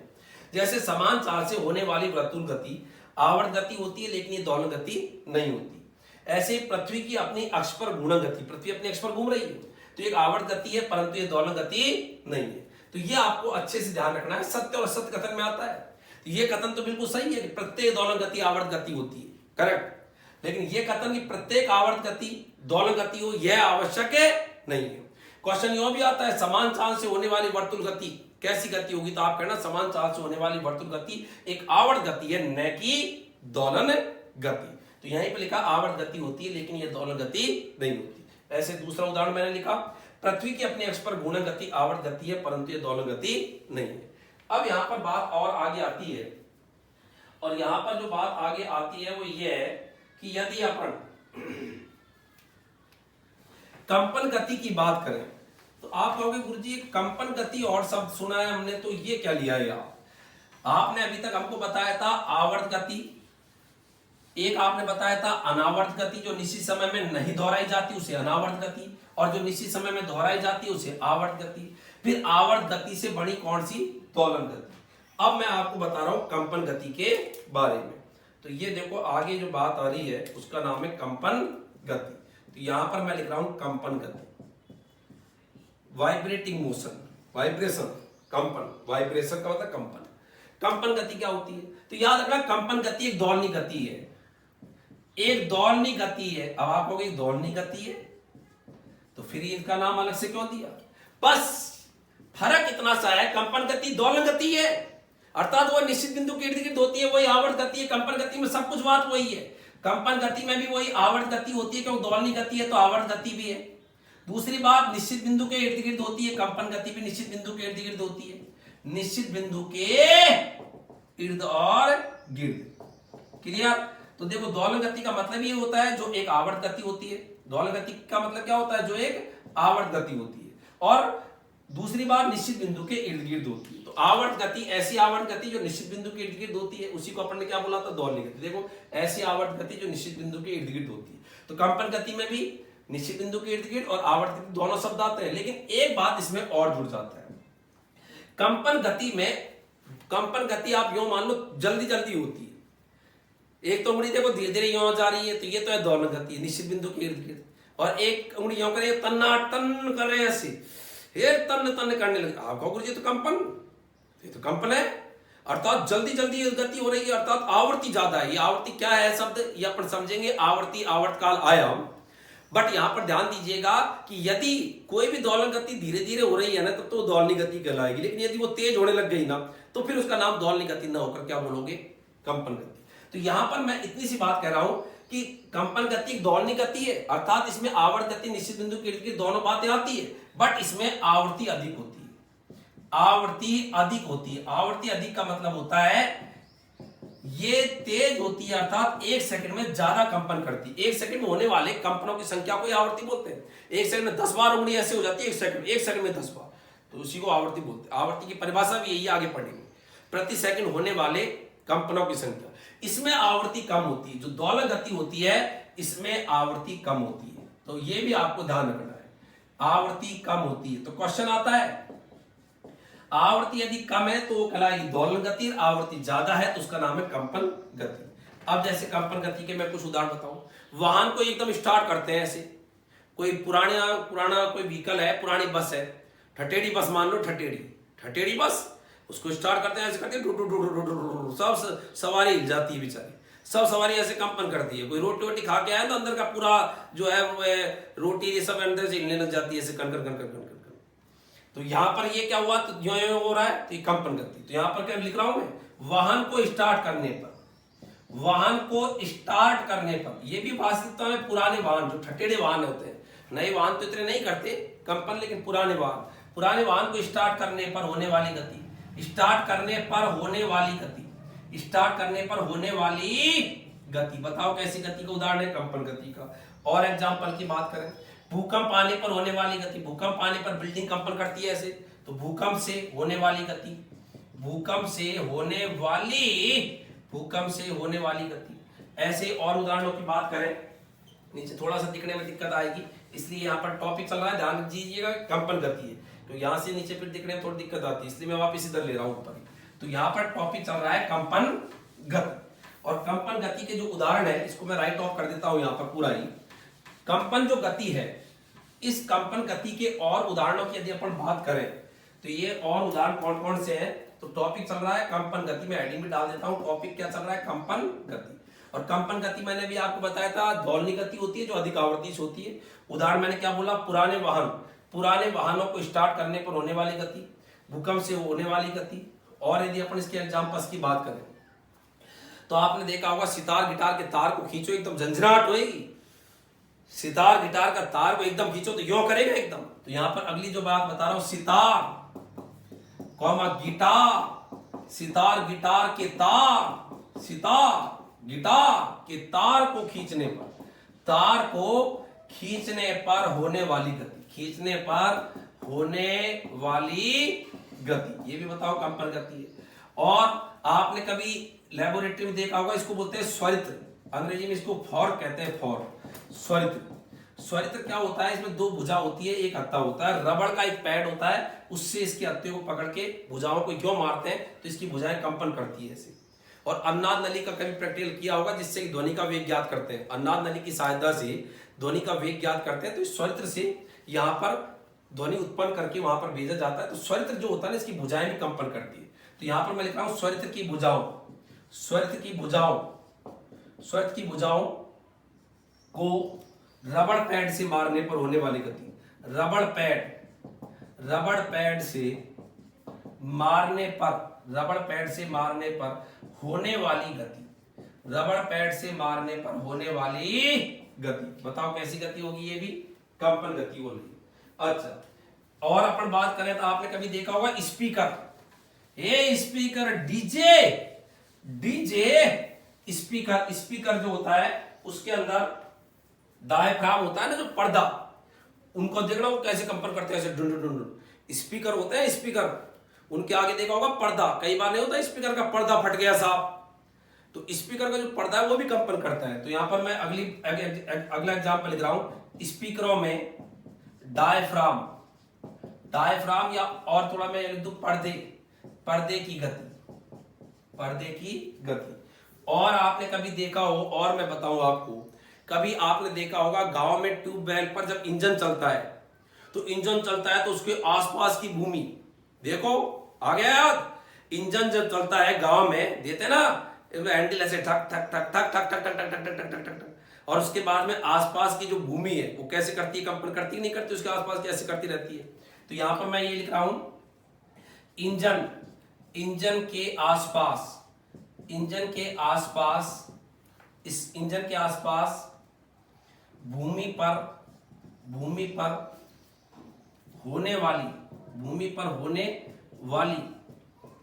जैसे समान चाल से होने वाली वर्तुल गति आवर्त गति होती है लेकिन ये दोलन गति नहीं होती। ऐसे पृथ्वी की अपनी अक्ष पर घूर्णन गति, पृथ्वी अपने अक्ष पर घूम रही है तो एक आवर्त गति है परंतु ये दोलन गति नहीं है। तो ये आपको अच्छे से ध्यान रखना है, सत्य और असत्य कथन में आता है। तो ये कथन तो बिल्कुल सही है कि प्रत्येक दोलन गति आवर्त गति होती है, करेक्ट, लेकिन ये कथन कि प्रत्येक आवर्त गति दोलन गति हो यह आवश्यक है नहीं है। क्वेश्चन यह भी आता है समान चाल से होने वाली वर्तुल गति कैसी गति होगी, तो आप कहना समान चाल से होने वाली वर्तुल गति एक आवर्त गति है न कि दोलन गति। तो यहीं पे लिखा आवर्त गति होती है लेकिन यह दोलन गति नहीं होती। ऐसे दूसरा उदाहरण मैंने लिखा पृथ्वी की अपने अक्ष पर घूर्णन गति आवर्त गति है परंतु यह दोलन गति नहीं है। अब यहां पर बात और आगे आती है, और यहां पर जो बात आगे आती है वो ये है कि यदि अपन कंपन गति की बात करें तो आप कहोगे गुरुजी कंपन गति और शब्द सुना है हमने, तो ये क्या लिया है आपने अभी तक हमको बताया था आवर्त गति, एक आपने बताया था अनावर्त गति जो निश्चित समय में नहीं दोहराई जाती उसे अनावर्त गति, और जो निश्चित समय में दोहराई जाती है उसे आवर्त गति। फिर आवर्त गति से बड़ी कौन सी, दोलन गति। अब मैं आपको बता रहा हूं कंपन गति के बारे में। तो ये देखो आगे जो बात आ रही है उसका नाम है कंपन गति। तो यहां पर मैं लिख रहा हूं कंपन गति, वाइब्रेटिंग मोशन, वाइब्रेशन, कंपन, वाइब्रेशन का मतलब कंपन। कंपन गति क्या होती है, तो याद रखना कंपन गति एक दोलनी गति है, एक दोलनी गति है। अब आप कहोगे दोलनी गति है तो फिर इसका नाम अलग से क्यों दिया, बस फर्क इतना सा है कंपन गति दोलन गति है अर्थात वो निश्चित बिंदु के इर्द गिर्द होती है, वही आवर्त गति है। कंपन गति में सब कुछ बात वही है, कंपन गति में भी वही आवर्त गति होती है क्योंकि दोलनी गति है तो आवर्त गति भी है। दूसरी बात निश्चित बिंदु के इर्द गिर्द होती है, कंपन गति भी निश्चित बिंदु के इर्द गिर्द होती है, निश्चित बिंदु के इर्द और गिर्द, क्लियर। तो देखो दोलन गति का मतलब ये होता है जो एक आवर्त गति होती है, दोलन गति का मतलब क्या होता है जो एक आवर्त गति होती है, और दूसरी बात निश्चित बिंदु के इर्द गिर्द होती है। तो आवर्त गति ऐसी आवर्त गति जो निश्चित बिंदु के इर्द गिर्द होती है उसी को अपन ने क्या बोला था, दोलनी गति। देखो ऐसी आवर्त गति जो निश्चित बिंदु के इर्द गिर्द होती है। तो कंपन गति में भी निश्चित बिंदु के इर्द गिर्द और आवर्त गति दोनों शब्द आते हैं, लेकिन एक बात इसमें और जुड़ जाता है। कंपन गति में, कंपन गति आप यूं मान लो जल्दी जल्दी होती है, एक तो उंगली देखो धीरे धीरे यूं जा रही है तो ये तो है दोलन गति निश्चित बिंदु के इर्द गिर्द, और एक उंगली यूं करे तन्ना टन कर रहे ऐसे ये तन तन करने लगे, आप कहो गुरुजी तो कंपन, ये तो कंपन है अर्थात जल्दी जल्दी गति हो रही है अर्थात आवर्ती ज्यादा है। ये आवर्ती क्या है शब्द ये अपन समझेंगे, आवर्ती आवर्त काल आयाम। बट यहां पर ध्यान दीजिएगा कि यदि कोई भी दोलन गति धीरे धीरे हो रही है ना तो दोलनी गति कहलाएगी, लेकिन यदि वो तेज होने लग गई ना तो फिर उसका नाम दोलनी गति ना होकर क्या बोलोगे, कंपन गति। तो यहां पर मैं इतनी सी बात कह रहा हूं कि कंपन गति एक दोलनी गति है अर्थात इसमें आवर्त गति निश्चित बिंदु के इर्द गिर्द दोनों बातें आती है, बट इसमें आवृत्ति अधिक होती है, आवृत्ति अधिक होती है। आवृत्ति अधिक का मतलब होता है ये तेज होती है अर्थात एक सेकंड में ज्यादा कंपन करती है। एक सेकंड में होने वाले कंपनों की संख्या को आवृत्ति बोलते हैं। एक सेकंड में 10 बार उंगली ऐसे हो जाती है, एक सेकंड में 10 बार, तो उसी को आवृत्ति बोलते हैं। आवृत्ति की परिभाषा भी यही आगे पढ़ेंगे, प्रति सेकंड होने वाले कंपनों की संख्या। इसमें आवृत्ति कम होती है, जो दोलन गति होती है इसमें आवृत्ति कम होती है, तो ये भी आपको ध्यान रखना है, आवृत्ति कम होती है। तो क्वेश्चन आता है आवृत्ति यदि कम है तो वो कहलाएगी दोलन गति, आवृत्ति ज्यादा है तो उसका नाम है कंपन गति। अब जैसे कंपन गति के मैं कुछ उदाहरण बताऊं, वाहन को एकदम स्टार्ट करते हैं ऐसे, कोई पुराना कोई व्हीकल है, पुरानी बस है, ठटेड़ी बस मान लो, ठटेड़ी बस, उसको स्टार्ट करते हैं ऐसे करके सब सवारी हिल जाती है बेचारी, सब सवारी ऐसे कंपन करती है। कोई रोटी वोटी खा के आया तो अंदर का पूरा जो है रोटी ये सब अंदर से हिलने लग जाती है ऐसे कन कर। तो यहां पर ये क्या हुआ, तो यो हो रहा है तो ये कंपन गति। तो यहां पर क्या लिख रहा हूं मैं, वाहन को स्टार्ट करने पर, वाहन को स्टार्ट करने पर, ये भी वास्तविकता में पुराने वाहन जो ठटेड़े वाहन होते हैं, नए वाहन तो इतने नहीं करते कंपन, लेकिन पुराने वाहन को स्टार्ट करने पर होने वाली गति, स्टार्ट करने पर होने वाली गति, स्टार्ट करने पर होने वाली गति, बताओ कैसी गति का उदाहरण है, कंपन गति का। और एग्जांपल की बात करें, भूकंप आने पर होने वाली गति, भूकंप आने पर बिल्डिंग कंपन करती है ऐसे, तो भूकंप से होने वाली गति, भूकंप से होने वाली गति। ऐसे और उदाहरणों की बात करें, नीचे थोड़ा सा दिखने में दिक्कत आएगी, इसलिए यहाँ पर टॉपिक चल रहा है, ध्यान दीजिएगा कंपन गति है, तो यहाँ से नीचे फिर दिखने में थोड़ी दिक्कत आती है, इसलिए मैं वापस इधर ले रहा हूँ ऊपर। तो यहाँ पर टॉपिक चल रहा है कंपन गति, और कंपन गति के जो उदाहरण है इसको मैं राइट ऑफ कर देता हूँ यहाँ पर पूरा ही। कंपन जो गति है, इस कंपन गति के और उदाहरणों की यदि अपन बात करें तो ये और उदाहरण कौन कौन से हैं, तो टॉपिक चल रहा है कंपन गति, में हेडिंग भी डाल देता हूं, टॉपिक क्या चल रहा है, कंपन गति। और कंपन गति मैंने भी आपको बताया था दोलनी गति होती है जो अधिक आवृत्ति से होती है। उदाहरण मैंने क्या बोला, पुराने वाहनों को स्टार्ट करने पर होने वाली गति, भूकंप से होने वाली गति। और यदि अपन इसके एग्जाम्पल्स की बात करें तो आपने देखा होगा सितार गिटार के तार को खींचो एकदम झंझनाहट होगी, सितार गिटार का तार को एकदम खींचो तो यो करेगा एकदम। तो यहां पर अगली जो बात बता रहा हूं, sitar comma guitar, sitar guitar के तार, सितार गिटार के तार को खींचने पर, तार को खींचने पर होने वाली गति, खींचने पर होने वाली गति, ये भी बताओ कंपन गति है। और आपने कभी लेबोरेटरी में देखा होगा, इसको बोलते हैं स्वरित्र, अंग्रेजी में इसको फॉर्क कहते हैं, फॉर्क, स्वरित्र। स्वरित्र क्या होता है, इसमें दो भुजा होती है, एक हत्था होता है, रबड़ का एक पैड होता है, उससे इसके हत्थे को पकड़ के भुजाओं को क्यों मारते हैं तो इसकी भुजाएं कंपन करती है ऐसे। और अन्नाद नली का कभी प्रैक्टिकल किया होगा, जिससे कि ध्वनि का वेग ज्ञात करते हैं, अन्नाद नली की सहायता से ध्वनि का वेग ज्ञात करते हैं। तो इस स्वरित्र से यहाँ पर ध्वनि उत्पन्न करके वहां पर भेजा जाता है। तो स्वरित्र जो होता है ना, इसकी भुजाएं भी कंपन करती है। तो यहाँ पर मैं लिख रहा हूं स्वरित्र की भुजाओं, स्वरित्र की भुजाओं, स्वरित्र की भुजाओं को रबड़ पैड से मारने पर होने वाली गति, रबड़ पैड से मारने पर, रबड़ पैड से मारने पर होने वाली गति, रबड़ पैड से मारने पर होने वाली गति। बताओ कैसी गति होगी, ये भी कंपन गति होगी। अच्छा, और अपन बात करें तो आपने कभी देखा होगा स्पीकर, ये स्पीकर, डीजे स्पीकर, स्पीकर जो होता है उसके अंदर डायफ्राम होता है ना, जो पर्दा, उनको देखना वो कैसे कंपन करते हैं, ऐसे ढूंढ ढूंढ। स्पीकर होते हैं, स्पीकर, उनके आगे देखा होगा पर्दा, कई बार नहीं होता स्पीकर का पर्दा फट गया साहब, तो स्पीकर का जो पर्दा है वो भी कंपन करता है। तो यहां पर मैं अगला एग्जांपल लिख रहा हूं, स्पीकरों में डायफ्राम, डायफ्राम, या और थोड़ा मैं लिख दूं पर्दे, पर्दे की गति, पर्दे की गति। और आपने कभी देखा हो, और मैं बताऊं आपको, कभी आपने देखा होगा गांव में ट्यूबवेल पर जब इंजन चलता है, तो इंजन चलता है तो उसके आसपास की भूमि देखो, आ गया याद, इंजन जब चलता है गांव में, देते ना हैंडल ऐसे ठक ठक ठक ठक ठक ठक ठक ठक ठक ठक ठक, और उसके बाद में आसपास की जो भूमि है वो कैसे करती है, कंपन करती नहीं करती, उसके आसपास कैसे करती रहती है। तो यहां पर मैं ये लिख रहा हूं, इंजन, इंजन के आसपास, इंजन के आसपास, इस इंजन के आसपास भूमि पर होने वाली, भूमि पर होने वाली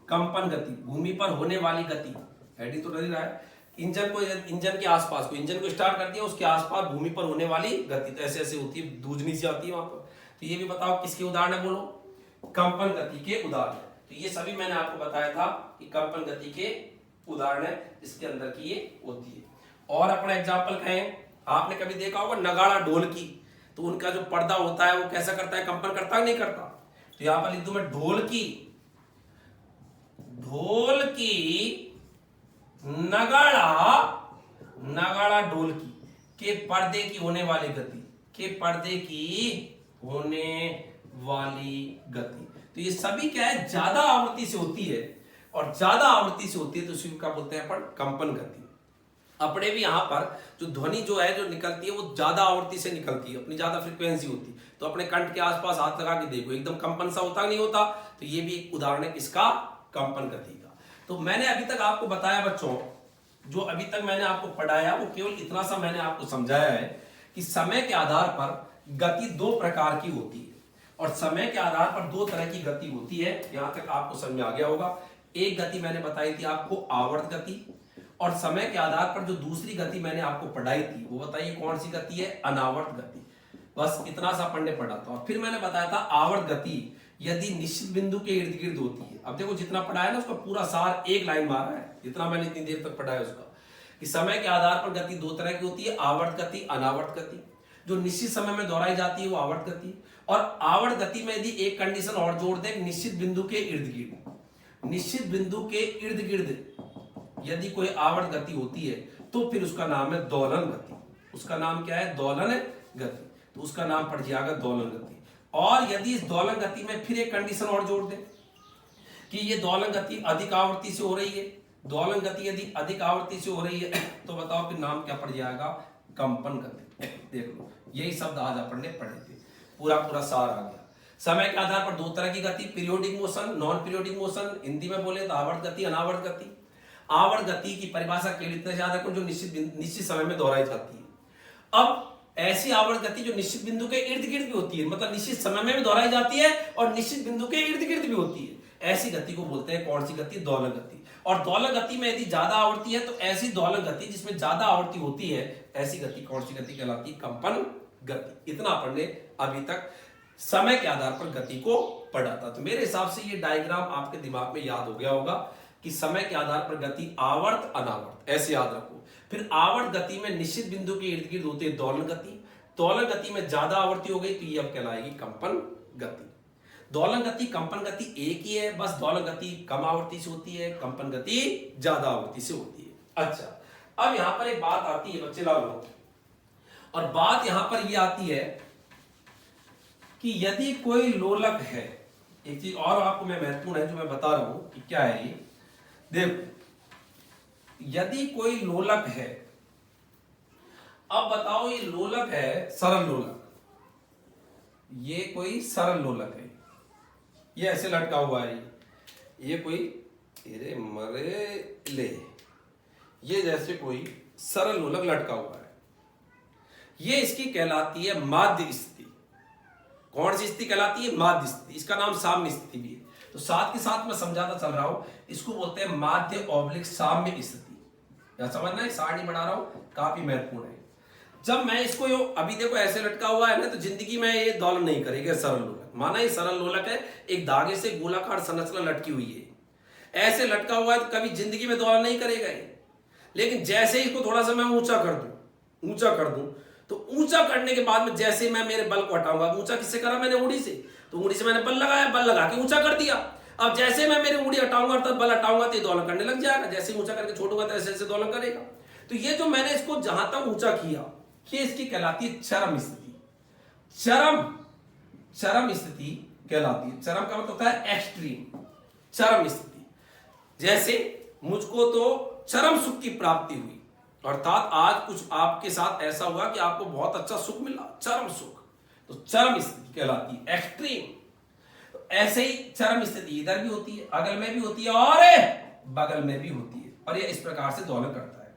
कंपन गति, भूमि पर होने वाली गति, हेडिंग तो डर ही रहा है। इंजन को, इंजन के आसपास को, इंजन को स्टार्ट कर दिया, उसके आसपास भूमि पर होने वाली गति, तो ऐसे ऐसे होती है, दूजनी से आती है वहां पर। तो ये भी बताओ किसके उदाहरण है, बोलो, कंपन गति के उदाहरण। तो ये सभी मैंने आपको बताया था कि कंपन गति के उदाहरण है, इसके अंदर की ये होती है। और अपना एग्जाम्पल कहें, आपने कभी देखा होगा नगाड़ा ढोलकी, तो उनका जो पर्दा होता है वो कैसा करता है, कंपन करता है नहीं करता। तो यहां पर लिख दूं मैं ढोलकी, ढोलकी नगाड़ा, नगाड़ा ढोलकी के पर्दे की होने वाली गति, के पर्दे की होने वाली गति। तो ये सभी क्या है, ज्यादा आवृत्ति से होती है, और ज्यादा आवृत्ति से होती है तो उसी का बोलते हैं अपन कंपन गति। अपने भी यहाँ पर जो ध्वनि जो है जो निकलती है वो ज्यादा आवृत्ति से निकलती है, अपनी ज्यादा फ्रीक्वेंसी होती है। तो अपने कंठ के आसपास हाथ लगा के देखो, एकदम कंपन सा होता नहीं होता। तो ये भी एक उदाहरण है किसका, कंपन गति का। तो मैंने अभी तक आपको बताया बच्चों, जो अभी तक मैंने आपको पढ़ाया वो केवल इतना सा मैंने आपको समझाया है कि समय के आधार पर गति दो प्रकार की होती है, और समय के आधार पर दो तरह की गति होती है। यहां तक आपको समझ में आ गया होगा। एक गति मैंने बताई थी आपको आवर्त गति, और समय के आधार पर जो दूसरी गति मैंने आपको पढ़ाई थी वो बताइए कौन सी गति है, अनावर्त गति। बस इतना सा पढ़ने पड़ा था। और फिर मैंने बताया था आवर्त गति यदि निश्चित बिंदु के इर्द गिर्द होती है। अब देखो जितना पढ़ा है ना उसका पूरा सार एक लाइन मारा है, जितना मैंने इतनी देर तक पढ़ा है उसका, कि समय के आधार पर गति दो तरह की होती है, आवर्त गति, अनावर्त गति। जो निश्चित समय में दोहराई जाती है वो आवर्त गति, और आवर्त गति में यदि एक कंडीशन और जोड़ दें, निश्चित बिंदु के इर्द गिर्द, निश्चित बिंदु के इर्द गिर्द यदि कोई आवर्त गति होती है तो फिर उसका नाम है दोलन गति। उसका नाम क्या है? दोलन गति। तो उसका नाम पड़ जाएगा दोलन गति। और यदि इस दोलन गति में फिर एक कंडीशन और जोड़ दें कि ये दोलन गति अधिक आवृत्ति से हो रही है, दोलन गति यदि अधिक आवृत्ति से हो रही है तो बताओ फिर नाम क्या पड़ जाएगा? कंपन गति। देख लो, यही शब्द आज अपन ने पढ़े थे, पूरा पूरा सार आ गया। समय के आधार पर दो तरह की गति, periodic motion, non periodic motion. Hindi में बोले तो आवर्त गति, अनावर्त गति। आवर्त गति की परिभाषा केवल इतने ज्यादा को जो निश्चित समय में दोहराई जाती है। अब ऐसी आवर्त गति जो निश्चित बिंदु के इर्द गिर्द भी होती है, मतलब निश्चित समय में भी दोहराई जाती है और निश्चित बिंदु के इर्द गिर्द भी होती है, ऐसी गति को बोलते हैं कौन सी गति? दोलन गति। और दोलन गति में यदि ज्यादा आवृत्ति है तो ऐसी दोलन गति जिसमें ज्यादा आवृत्ति होती है, ऐसी गति कौन सी गति कहलाती है? कंपन गति। इतना अपन ने अभी तक समय के आधार पर गति को पढ़ा था। तो मेरे हिसाब से ये डायग्राम आपके दिमाग में याद हो गया होगा कि समय के आधार पर गति आवर्त, अनावर्त, ऐसे याद रखो। फिर आवर्त गति में निश्चित बिंदु के इर्द गिर्द होती है दोलन गति। दोलन गति में ज्यादा आवृत्ति हो गई तो ये अब कहलाएगी कंपन गति। दोलन गति, कंपन गति एक ही है, बस दोलन गति कम आवृत्ति से होती है, कंपन गति ज्यादा आवृत्ति से होती है। अच्छा, अब यहां पर एक बात आती है बच्चे लाओ, और बात यहां पर यह आती है कि यदि कोई लोलक है, एक चीज और आपको मैं महत्वपूर्ण है जो मैं बता रहा हूं कि क्या है ये, देखो, यदि कोई लोलक है, अब बताओ ये लोलक है सरल लोलक, ये कोई सरल लोलक है, ये ऐसे लटका हुआ है, ये कोई अरे मरे ले, ये जैसे कोई सरल लोलक लटका हुआ है, ये इसकी कहलाती है माध्य स्थिति। कौन सी स्थिति कहलाती है? माध्य स्थिति। इसका नाम साम्य स्थिति भी है। तो साथ के साथ मैं समझाता चल रहा हूं, इसको बोलते हैं माध्य ऑब्लिक साम्य स्थिति। या समझना है, सारणी बढ़ा रहा हूं, काफी महत्वपूर्ण है। जब मैं इसको अभी देखो ऐसे लटका हुआ है ना, तो जिंदगी में ये दोलन नहीं करेगा। सरल लोलक, माना ये सरल लोलक है, एक धागे से गोलाकार संरचना लटकी हुई है, ऐसे लटका हुआ है, तो कभी जिंदगी में दोलन नहीं करेगा ये। लेकिन जैसे ही इसको थोड़ा सा मैं ऊंचा कर दूं, तो ऊंचा करने के बाद में जैसे मैं मेरे बल को हटाऊंगा, ऊंचा किससे करा मैंने? उंगली से। तो उंगली से मैंने बल लगाया, बल लगा के ऊंचा कर दिया। अब जैसे मैं मेरी उंगली हटाऊंगा तब बल हटाऊंगा तो ये दोलन करने लग जाएगा, जैसे ऊंचा करके छोड़ूंगा तो ऐसे ऐसे दोलन करेगा। तो ये जो मैंने इसको जहां तक ऊंचा किया, ये इसकी कहलाती है चरम स्थिति। चरम स्थिति कहलाती है। चरम का मतलब होता है एक्सट्रीम, चरम स्थिति। जैसे मुझको तो चरम सुख की प्राप्ति हुई, अर्थात आज कुछ आपके साथ ऐसा हुआ कि आपको बहुत अच्छा सुख मिला, चरम सुख, तो चरम स्थिति कहलाती है, एक्सट्रीम। तो ऐसे ही चरम स्थिति इधर भी होती है, अगल में भी होती है और बगल में भी होती है, और ये इस प्रकार से दोलन करता है।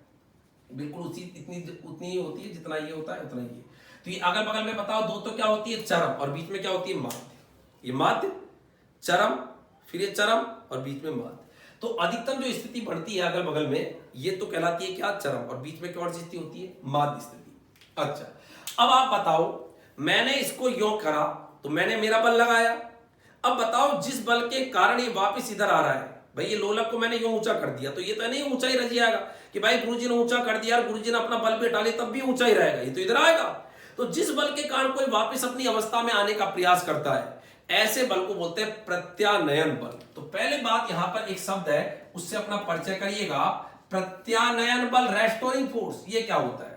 बिल्कुल उतनी ही होती है जितना ये होता है उतना ही है। तो ये अगल बगल में बताओ, दो तो क्या होती है? चरम, और बीच में क्या होती है? माध्य। ये माध्य, चरम, फिर ये चरम और बीच में माध्य। तो अधिकतम जो स्थिति बढ़ती है अगल बगल में, ये तो कहलाती है क्या? चरम, और बीच में कौन सी स्थिति होती है? माध्य स्थिति। अच्छा, अब आप बताओ, मैंने इसको यों करा तो मैंने मेरा बल लगाया। अब बताओ, जिस बल के कारण ये वापस इधर आ रहा है, भाई ये लोलक को मैंने यूं ऊंचा कर दिया, तो ये तो नहीं ऊंचा ही रह जाएगा कि भाई गुरुजी ने ऊंचा कर दिया और गुरुजी ने अपना बल पे डाले तब भी ऊंचा ही रहेगा, ये तो इधर आएगा। तो जिस बल के कारण कोई वापस अपनी अवस्था में आने का प्रयास करता है, ऐसे बल को बोलते हैं प्रत्यानयन बल। तो पहले बात यहां पर एक शब्द है, उससे अपना परिचय करिएगा। प्रत्यानयन बल, रेस्टोरिंग फोर्स, ये क्या होता है?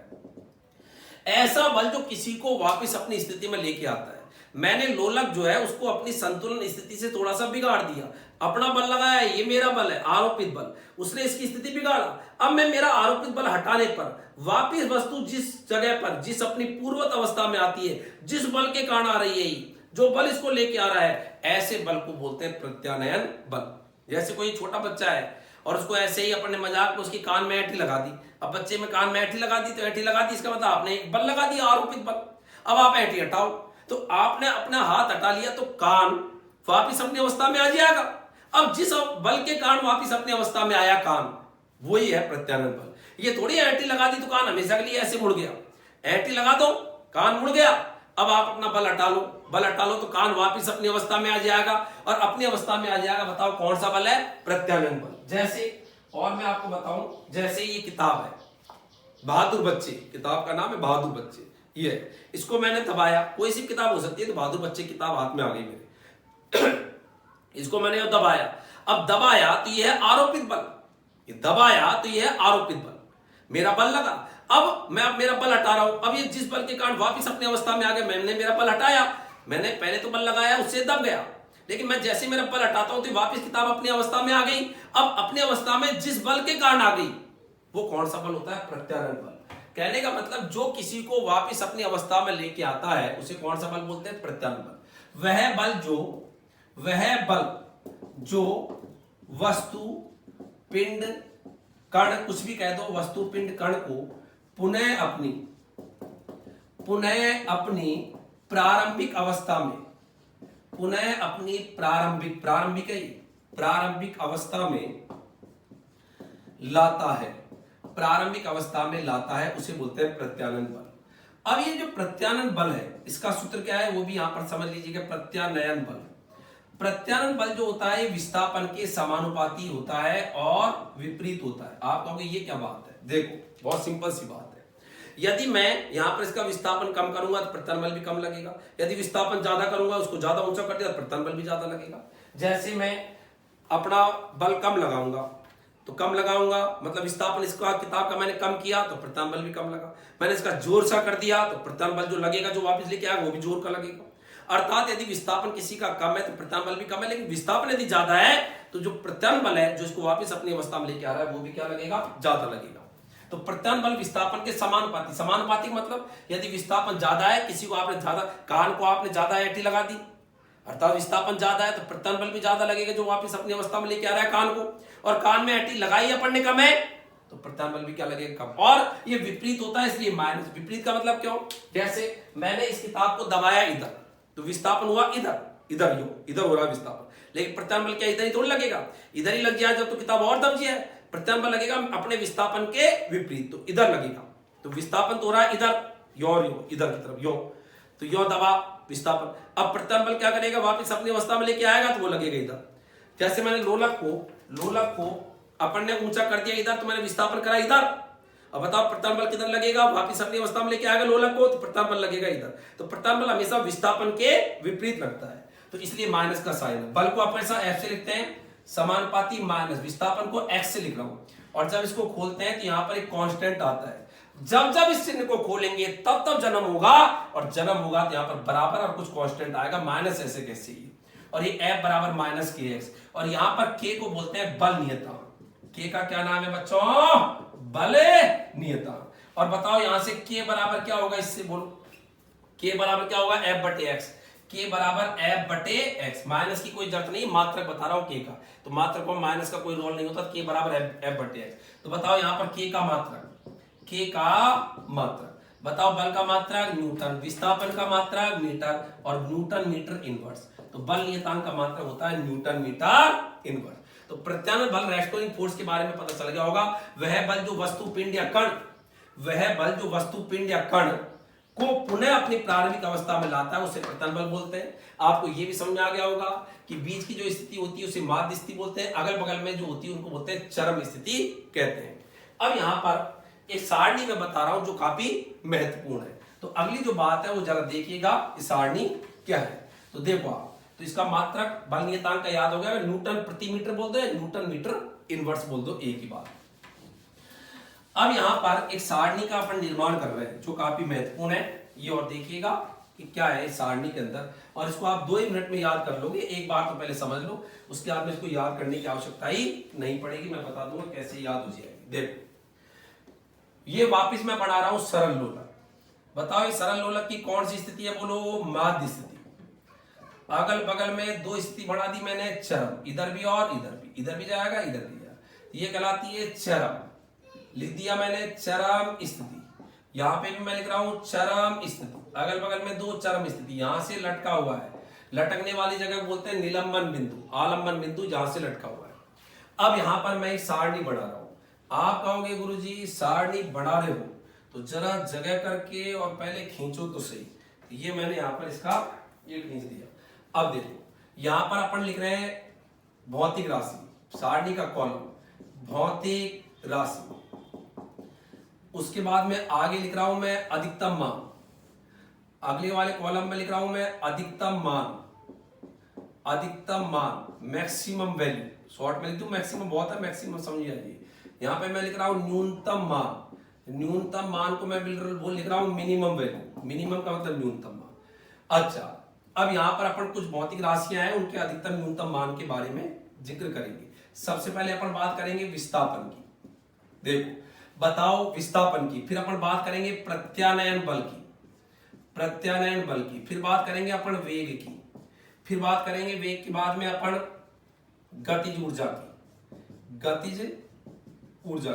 ऐसा बल जो किसी को वापस अपनी स्थिति में लेके आता है। मैंने लोलक जो है उसको अपनी संतुलन स्थिति से थोड़ा सा बिगाड़ दिया, अपना बल लगाया, ये मेरा बल है, आरोपित बल, उसने इसकी स्थिति बिगाड़ा। अब मैं मेरा आरोपित बल हटाने पर वापिस वस्तु जिस जगह पर, जिस अपनी पूर्ववत अवस्था में आती है, जिस बल के कारण आ रही है, जो बल इसको लेके आ रहा है, ऐसे बल को बोलते हैं प्रत्यानयन बल। जैसे कोई छोटा बच्चा है और उसको ऐसे ही अपने मजाक में उसकी कान में ऐठी लगा दी। अब बच्चे में कान में ऐठी लगा दी तो ऐठी लगा दी, इसका मतलब आपने एक बल लगा दिया, आरोपित बल। अब आप ऐठी हटाओ, तो आपने अपना हाथ हटा लिया तो कान वापिस अपनी अवस्था में आ जाएगा। अब जिस बल के कारण वापिस अपनी अवस्था में आया कान, वही है प्रत्यानयन बल। ये थोड़ी ऐठी लगा दी तो कान हमेशा के लिए ऐसे मुड़ गया, ऐठी लगा दो कान मुड़ गया। अब आप अपना बल हटा लो तो कान वापिस अपनी अवस्था में आ जाएगा, और अपनी अवस्था में आ जाएगा। बताओ कौन सा बल है? प्रत्यानयन बल। जैसे, और मैं आपको बताऊं, जैसे ये किताब है, बहादुर बच्चे, किताब का नाम है बहादुर बच्चे। ये है, इसको मैंने दबाया, कोई सी किताब हो सकती है, तो बहादुर बच्चे किताब हाथ में आ गई मेरे। इसको मैंने दबाया, अब दबाया तो ये है आरोपित बल, ये दबाया तो ये है आरोपित बल, मेरा बल लगा। अब मैं मेरा बल हटा रहा हूं, अब ये जिस बल के कारण वापस अपनी अवस्था में आ गया, मैंने मेरा बल हटाया, मैंने पहले तो बल लगाया उससे दब गया, लेकिन मैं जैसे मेरा बल हटाता हूं तो वापस किताब अपनी अवस्था में आ गई। अब अपनी अवस्था में जिस बल के कारण आ गई वो कौन सा बल होता है? प्रत्यानयन बल। कहने का मतलब जो किसी को वापस अपनी अवस्था में लेके आता है उसे कौन सा बल बोलते हैं? प्रत्यानयन बल। वह बल जो वस्तु, पिंड, कण, कुछ भी कह दो, वस्तु, पिंड, कण को पुनः अपनी प्रारंभिक अवस्था में, पुनः अपनी प्रारंभिक अवस्था में लाता है, प्रारंभिक अवस्था में लाता है, उसे बोलते हैं प्रत्यानयन बल। अब ये जो प्रत्यानयन बल है इसका सूत्र क्या है वो भी यहां पर समझ लीजिएगा। प्रत्यानयन बल, प्रत्यानयन बल जो होता है विस्थापन के समानुपाती होता है और विपरीत होता है। आप कहोगे ये क्या बात है? देखो बहुत सिंपल सी बात है, यदि मैं यहां पर इसका विस्थापन कम करूंगा तो प्रत्यानयन बल भी कम लगेगा, यदि विस्थापन ज्यादा करूंगा, उसको ज्यादा ऊंचा कर दिया तो प्रत्यानयन बल भी ज्यादा लगेगा। जैसे मैं अपना बल कम लगाऊंगा तो कम लगाऊंगा मतलब विस्थापन इसका किताब का मैंने कम किया तो प्रत्यानयन बल भी कम लगा, मैंने इसका जोर सा कर दिया तो प्रत्यानयन बल जो लगेगा, जो वापस लेके आएगा वो भी जोर का लगेगा। अर्थात यदि विस्थापन किसी का कम है तो प्रत्यानयन बल भी कम है, लेकिन विस्थापन यदि ज्यादा है तो जो प्रत्यानयन बल है जो इसको वापस अपनी अवस्था में लेके आ रहा है वो भी क्या लगेगा? ज्यादा लगेगा। तो प्रत्यानयन बल विस्थापन के समानुपाती, समानुपाती मतलब यदि विस्थापन ज्यादा है, किसी को आपने ज्यादा, कान को आपने ज्यादा एटी लगा दी, अर्थात विस्थापन ज्यादा है तो प्रत्यानयन बल भी ज्यादा लगेगा जो वापस अपनी अवस्था में लेके आ रहा है कान को, और कान में एटी लगाई या पढ़ने कम है तो प्रत्यानयन बल भी क्या लगेगा? कम। और ये विपरीत होता है इसलिए माइनस। विपरीत का मतलब क्यों? जैसे मैंने इस किताब को दबाया इधर तो विस्थापन हुआ इधर, इधर हो रहा है विस्थापन, लेकिन प्रत्यानयन बल क्या इधर ही थोड़ी लगेगा? इधर ही लग जाए जब तो किताब और दब जाए। प्रत्यानयन बल लगेगा अपने विस्थापन के विपरीत, तो इधर लगेगा। तो विस्थापन तो हो रहा है इधर, यो इधर की तरफ, यो तो यो दबा विस्थापन। अब प्रत्यानयन बल क्या करेगा? वापस अपनी अवस्था में लेके आएगा तो वो लगेगा इधर। जैसे मैंने लोलक को अपन ने ऊंचा कर दिया इधर तो मैंने विस्थापन करा इधर, अब बताओ प्रत्यानयन बल किधर लगेगा? वापस अपनी अवस्था में लेके आएगा लोलक को तो प्रत्यानयन बल लगेगा इधर। तो प्रत्यानयन बल हमेशा विस्थापन के विपरीत लगता है, तो इसलिए माइनस का साइन है। बल को आप ऐसा एफ से लिखते हैं, समानुपाती माइनस, विस्थापन को एक्स से लिख रहा हूं, और जब इसको खोलते हैं तो यहां पर एक कांस्टेंट आता है। जब इस चिन्ह को खोलेंगे तब जन्म होगा, और जन्म होगा तो यहां पर बराबर और कुछ कांस्टेंट आएगा, माइनस ऐसे कैसे ही, और ये एफ बराबर माइनस के एक्स, और यहां पर के को बोलते हैं बल नियतांक। के का क्या नाम है बच्चों? बल नियतांक। और बताओ यहां से के बराबर क्या होगा? इससे बोलो, के बराबर क्या होगा? एफ बटे एक्स। के बराबर एफ बटे एक्स, माइनस की कोई जरूरत नहीं, मात्रक बता रहा हूं के का, तो मात्रक में माइनस का कोई रोल नहीं होता। के बराबर एफ बटे एक्स। तो बताओ यहां पर के का मात्रक, बताओ बल का मात्रक न्यूटन, विस्थापन का मात्रक मीटर, और न्यूटन मीटर इनवर्स। तो बल नियतांक का मात्रक होता है न्यूटन मीटर इनवर्स। तो प्रत्यानयन बल, रेस्टोरिंग फोर्स के बारे में पता चल गया होगा। वह बल जो वस्तु, पिंड या कण को पुनः अपनी प्रारंभिक अवस्था में लाता है उसे प्रत्यानयन बल बोलते हैं। आपको यह भी समझ में आ गया होगा कि बीच की जो स्थिति होती है उसे माध्य स्थिति बोलते हैं, अगल बगल में जो होती है उनको बोलते हैं चरम स्थिति कहते हैं। अब यहां पर एक सारणी में बता रहा हूं जो काफी महत्वपूर्ण है, तो अगली जो बात है वो जरा देखिएगा, इस सारणी क्या है। तो देखो आप, तो इसका मात्रक बल नियतांक का याद हो गया, न्यूटन प्रति मीटर बोल दो, न्यूटन मीटर इनवर्स बोल दो, एक ही बात। अब यहां पर एक सारणी का अपन निर्माण कर रहे हैं जो काफी महत्वपूर्ण है, ये और देखिएगा कि क्या है इस सारणी के अंदर, और इसको आप 2 ही मिनट में याद कर लोगे। एक बार तो पहले समझ लो, उसके बाद में इसको याद करने की आवश्यकता ही नहीं पड़ेगी, मैं बता दूंगा कैसे याद हो जाएगी। देखो ये वापिस मैं बना रहा हूं सरल लोलक। बताओ ये सरल लोलक की कौन सी स्थिति है? बोलो माध्य स्थिति। अगल बगल में 2 स्थिति बना दी मैंने, चरम, इधर भी और इधर भी, इधर भी जाएगा इधर भी जाएगा, ये कहलाती है चरम, लिख दिया मैंने चरम स्थिति। यहां पे भी मैं लिख रहा हूं चरम स्थिति, अगल बगल में 2 चरम स्थिति, यहां से लटका हुआ है, लटकने वाली जगह बोलते हैं निलंबन बिंदु, आलंबन बिंदु जहां से लटका हुआ है। अब यहां पर मैं एक सारणी बना रहा हूं। आप कहोगे गुरुजी सारणी बना रहे हो तो जरा जगह करके और पहले खींचो तो सही। तो ये मैंने यहां पर इसका ये खींच दिया। अब देखो यहां पर अपन लिख रहे हैं भौतिक राशि, सारणी का कॉलम भौतिक राशि, उसके बाद में आगे लिख रहा हूं मैं अधिकतम मान, अगले वाले कॉलम में लिख रहा हूं मैं अधिकतम मान मैक्सिमम वैल्यू, शॉर्ट में लिख दूं मैक्सिमम बहुत है, मैक्सिमम समझ जाइए। यहां पे मैं लिख रहा हूं न्यूनतम मान को मैं वो लिख रहा हूं मिनिमम वैल्यू, मिनिमम का मतलब न्यूनतम मान। अच्छा, अब यहां पर अपन कुछ भौतिक राशियां हैं, उनके अधिकतम न्यूनतम मान के बारे में जिक्र करेंगे। सबसे पहले अपन बात करेंगे विस्थापन की, देखो बताओ विस्थापन की, फिर अपन बात करेंगे प्रत्यानयन बल की, फिर बात करेंगे अपन वेग की, फिर बात करेंगे वेग के बाद में अपन गतिज ऊर्जा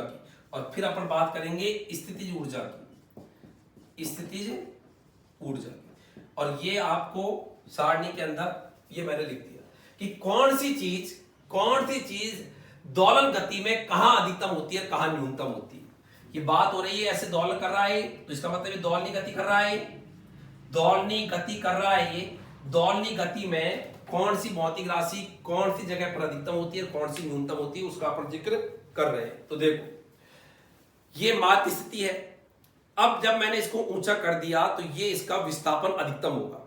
की, और फिर अपन बात करेंगे स्थितिज ऊर्जा की। और ये आपको सारणी के अंदर ये मैंने लिख दिया कि कौन सी चीज दोलन गति में कहां अधिकतम होती है, कहां न्यूनतम होती है। ये बात हो रही है ऐसे दोलन कर रहा है, तो इसका मतलब ये दोलनी गति कर रहा है, दोलनी गति में कौन सी भौतिक राशि कौन सी जगह पर अधिकतम होती है, कौन सी न्यूनतम होती है, उसका अपन जिक्र कर रहे हैं। तो देखो ये माध्य स्थिति है। अब जब मैंने इसको ऊंचा कर दिया तो ये इसका विस्थापन अधिकतम होगा,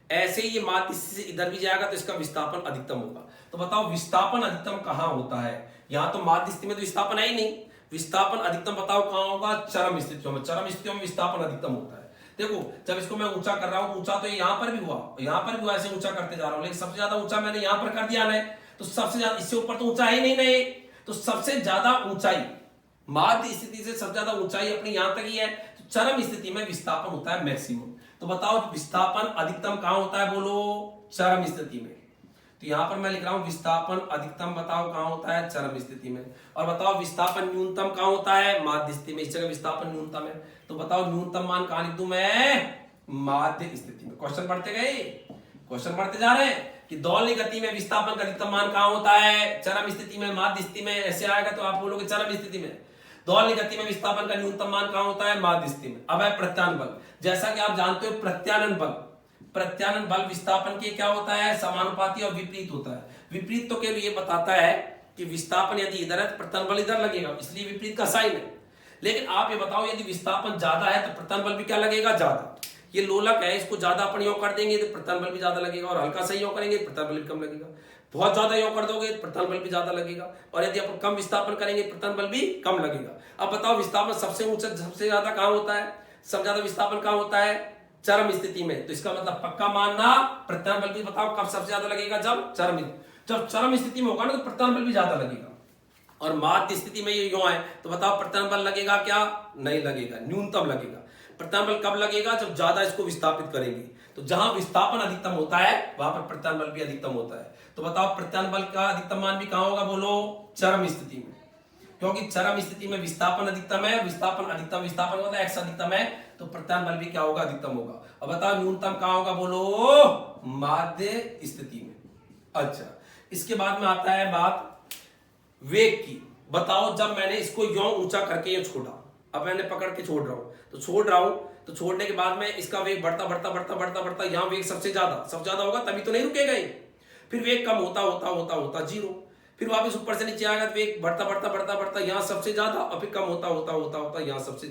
ऐसे ही ये माध्य स्थिति से इधर भी जाएगा तो इसका विस्थापन अधिकतम होगा। तो बताओ विस्थापन अधिकतम कहां होता है, यहां तो माध्य स्थिति में तो विस्थापन है ही नहीं, विस्थापन अधिकतम बताओ कहां होगा, चरम स्थितियों में विस्थापन अधिकतम होता है। देखो जब इसको मैं ऊंचा कर रहा हूं, ऊंचा तो यहां पर भी हुआ, ऐसे ऊंचा करते जा रहा हूं, लेकिन सबसे ज्यादा ऊंचा मैंने यहां पर कर दिया ना, तो सबसे ज्यादा इससे ऊपर तो ऊंचा ही नहीं ना, तो सबसे ज्यादा ऊंचाई माध्य स्थिति से सबसे ज्यादा ऊंचाई अपनी यहां तक ही है, तो चरम स्थिति में विस्थापन होता है मैक्सिमम। तो बताओ विस्थापन अधिकतम कहां होता है, बोलो चरम स्थिति में। तो यहां पर मैं लिख रहा हूं विस्थापन अधिकतम बताओ कहां होता है, चरम स्थिति में। और बताओ विस्थापन न्यूनतम कहां होता है, माध्य स्थिति में। इस जगह विस्थापन न्यूनतम है, तो बताओ न्यूनतम मान कहां लिख दूं मैं, माध्य स्थिति में। क्वेश्चन पढ़ते जा रहे हैं कि दोलनी गति में विस्थापन का अधिकतम मान कहां होता है, चरम स्थिति में, माध्य स्थिति में। ऐसे आएगा तो आप बोलोगे चरम स्थिति में। दोलनी गति में विस्थापन का न्यूनतम मान कहां होता है, माध्य स्थिति में। अब है प्रत्यानयन बल। जैसा कि आप जानते हो प्रत्यानयन बल विस्थापन के क्या होता है, समानुपाती और विपरीत होता है। विपरीत तो केवल ये बताता है कि विस्थापन यदि इधर है तो प्रत्यानयन बल इधर लगेगा, इसलिए विपरीत का साइन है। लेकिन आप ये बताओ यदि विस्थापन ज्यादा है तो प्रत्यानयन बल भी क्या लगेगा, ज्यादा। ये लोलक है, इसको ज्यादा अपन योग कर देंगे तो प्रत्यानयन बल भी ज्यादा लगेगा, और हल्का सा योग करेंगे प्रत्यानयन बल भी कम लगेगा। बहुत ज्यादा योग कर दोगे प्रत्यानयन बल भी ज्यादा लगेगा, और यदि अपन कम विस्थापन करेंगे प्रत्यानयन बल भी कम लगेगा। अब बताओ विस्थापन सबसे ऊंचा सबसे ज्यादा कहां होता है, सबसे ज्यादा विस्थापन कहां होता है, चरम स्थिति में। तो इसका मतलब पक्का मानना प्रत्यानयन बल भी बताओ कब सबसे ज्यादा लगेगा, जब चरम स्थिति में होगा ना, तो प्रत्यानयन बल भी ज्यादा लगेगा। और माध्य स्थिति में ये यूं है तो बताओ प्रत्यानयन बल लगेगा क्या, नहीं लगेगा, न्यूनतम लगेगा। प्रत्यानयन बल कब लगेगा, जब ज्यादा इसको विस्थापित करेंगे। तो जहां विस्थापन अधिकतम होता है वहां पर प्रत्यानयन बल भी अधिकतम होता है। तो बताओ प्रत्यानयन बल का अधिकतम मान भी कहां होगा, बोलो चरम स्थिति में, क्योंकि चरम स्थिति में विस्थापन अधिकतम है, विस्थापन होता है, x अधिकतम है, तो प्रत्यानयन बल भी क्या होगा, अधिकतम होगा। अब बताओ न्यूनतम कहां होगा, बोलो माध्य स्थिति में। अच्छा, इसके बाद में आता है बात वेग की। बताओ जब मैंने इसको यों ऊंचा करके ये छोड़ा, अब मैंने पकड़ के छोड़ रहा हूं, तो छोड़ने के बाद में इसका वेग बढ़ता यहां वेग सबसे ज्यादा होगा, तभी तो नहीं रुकेगा ये। फिर वेग कम होता जीरो, फिर वापस ऊपर से नीचे आएगा तो वेग बढ़ता यहां सबसे ज्यादा, और फिर कम होता यहां सबसे।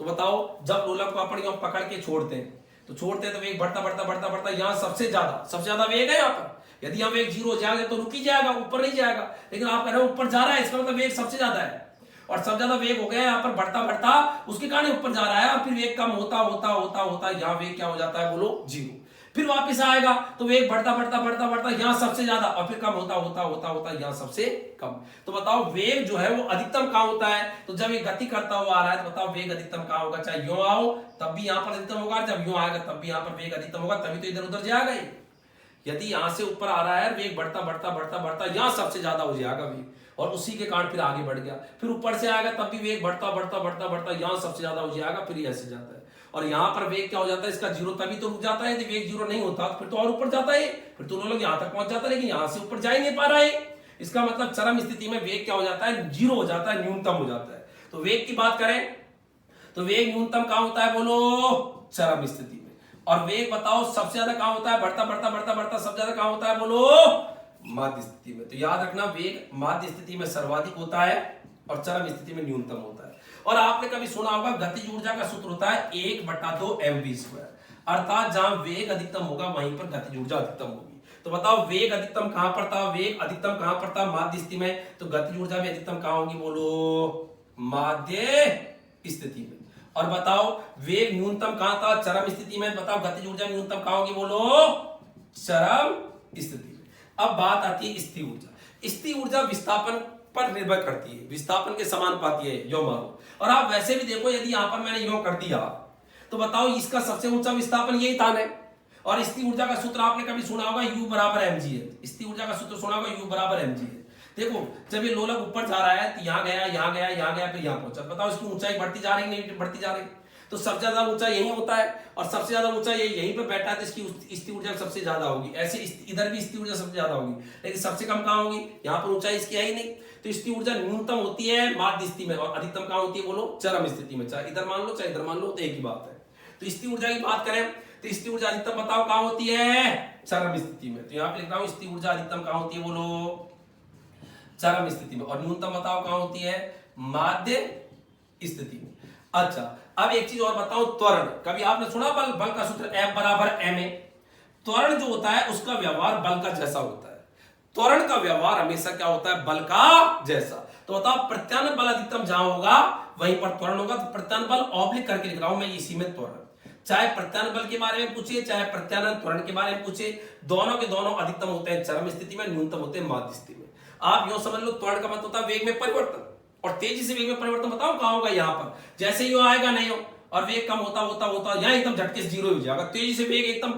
तो बताओ जब लोलक को अपन यहां पकड़ के छोड़ते हैं तो वेग बढ़ता यहां सबसे ज्यादा वेग है यहाँ पर। यदि यहाँ वेग जीरो हो जाएगा तो रुक ही जाएगा, ऊपर नहीं जाएगा। लेकिन आप कह रहे हो ऊपर जा रहा है, इसका मतलब वेग सबसे ज्यादा है, और सबसे ज्यादा वेग हो गया यहाँ पर बढ़ता उसके कारण ऊपर जा रहा है, और फिर वेग कम होता यहाँ वेग क्या हो जाता है, बोलो जीरो। फिर वापस आएगा तो वेग बढ़ता यहाँ सबसे ज्यादा, और फिर कम होता यहाँ सबसे कम। तो बताओ वेग जो है वो अधिकतम कहां होता है, तो जब ये गति करता हुआ आ रहा है तो बताओ वेग अधिकतम कहां होगा, चाहे यूं आओ तब भी यहाँ पर अधिकतम होगा, जब यूं आएगा तब भी यहाँ पर वेग अधिकतम होगा, तभी तो इधर उधर जाएगा। यदि यहां से ऊपर आ रहा है वेग बढ़ता यहां सबसे ज्यादा हो जाएगा वेग, और उसी के कारण फिर आगे बढ़ गया। फिर ऊपर से आएगा तब भी वेग बढ़ता यहां सबसे ज्यादा हो जाएगा, फिर ऐसे जाता है। और यहां पर वेग क्या हो जाता है, इसका जीरो, तभी तो रुक जाता है। यदि वेग जीरो नहीं होता तो फिर तो और ऊपर जाता है, फिर तो लोग यहां तक पहुंच जाता है, लेकिन यहां से ऊपर जा ही नहीं पा रहा है। इसका मतलब चरम स्थिति में वेग क्या हो जाता है, जीरो हो जाता है, न्यूनतम हो जाता है। तो वेग की बात करें तो वेग न्यूनतम कहां होता है, बोलो चरम स्थिति में। और वेग बताओ सबसे ज्यादा कहां होता है, बढ़ता सबसे ज्यादा कहां होता है, बोलो माध्य स्थिति में। तो याद रखना वेग माध्य स्थिति में सर्वाधिक होता है और चरम स्थिति में न्यूनतम होता है। और आपने कभी सुना होगा गतिज ऊर्जा का सूत्र होता है 1/2 mv², अर्थात जहां वेग अधिकतम होगा वहीं पर गतिज ऊर्जा अधिकतम होगी। तो बताओ वेग अधिकतम कहां पर था, वेग अधिकतम कहां पर था, माध्य स्थिति में, तो गतिज ऊर्जा भी अधिकतम कहां होगी, बोलो माध्य स्थिति में। और बताओ वेग न्यूनतम कहां था, चरम स्थिति में, बताओ गतिज ऊर्जा न्यूनतम कहां होगी, बोलो चरम स्थिति में। अब बात आती है स्थिर ऊर्जा। स्थिर ऊर्जा विस्थापन पर निर्भर करती है, विस्थापन के समानुपाती है, यो मानो। और आप वैसे भी देखो, यदि यहां पर मैंने यो कर दिया तो बताओ इसका सबसे ऊंचा विस्थापन यही स्थान है। और स्थिर ऊर्जा का सूत्र आपने कभी सुना होगा U बराबर mg है। स्थिर ऊर्जा का सूत्र सुना होगा U बराबर mg है। देखो जब ये लोलक ऊपर जा रहा है तो यहां गया, यहां गया, यहां गया, फिर यहां पहुंचा। बताओ इसकी ऊंचाई बढ़ती जा रही नहीं बढ़ती जा रही, तो सबसे ज्यादा ऊंचा यही होता है और सबसे ज्यादा ऊंचा ये यहीं पे बैठा है, तो इसकी स्थिर ऊर्जा सबसे ज्यादा होगी। ऐसे इधर भी स्थिर ऊर्जा सबसे ज्यादा होगी, लेकिन सबसे कम कहां होगी, यहां पर ऊंचाई इसकी है ही नहीं। तो स्थिर ऊर्जा न्यूनतम होती है माध्य स्थिति में और अधिकतम कहां होती है, बोलो चरम स्थिति में। चाहे इधर मान लो चाहे इधर मान लो, तो एक ही बात है। तो स्थिर ऊर्जा की बात करें तो स्थिर ऊर्जा अधिकतम बताओ कहां होती है, चरम स्थिति में। तो यहां पे लिख रहा हूं स्थिर ऊर्जा अधिकतम कहां होती है, बोलो चरम स्थिति में। और न्यूनतम बताओ कहां होती है, माध्य स्थिति में। अच्छा अब एक चीज और बताओ, त्वरण। कभी आपने सुना बल का सूत्र F बराबर ma। त्वरण जो होता है उसका व्यवहार बल का जैसा होता है। त्वरण का व्यवहार हमेशा क्या होता है, बल का जैसा। तो बताओ प्रत्यानयन बल अधिकतम जहां होगा वहीं पर त्वरण होगा। तो प्रत्यानयन बल ऑब्लिक करके लिख रहा हूं मैं इसी में त्वरण। चाहे प्रत्यानयन बल के बारे में पूछे चाहे प्रत्यानयन त्वरण के बारे में पूछे, दोनों के दोनों अधिकतम होते हैं चरम स्थिति में, न्यूनतम होते हैं माध्य स्थिति में। आप यूं समझ लो त्वरण का मतलब होता है वेग में परिवर्तन, और तेजी से वेग में परिवर्तन बताओ कहां होगा, यहां पर। जैसे ही आएगा नहीं हो और वेग कम होता होता होता यहां एकदम झटके से जीरो हो जाएगा। तेजी से वेग एकदम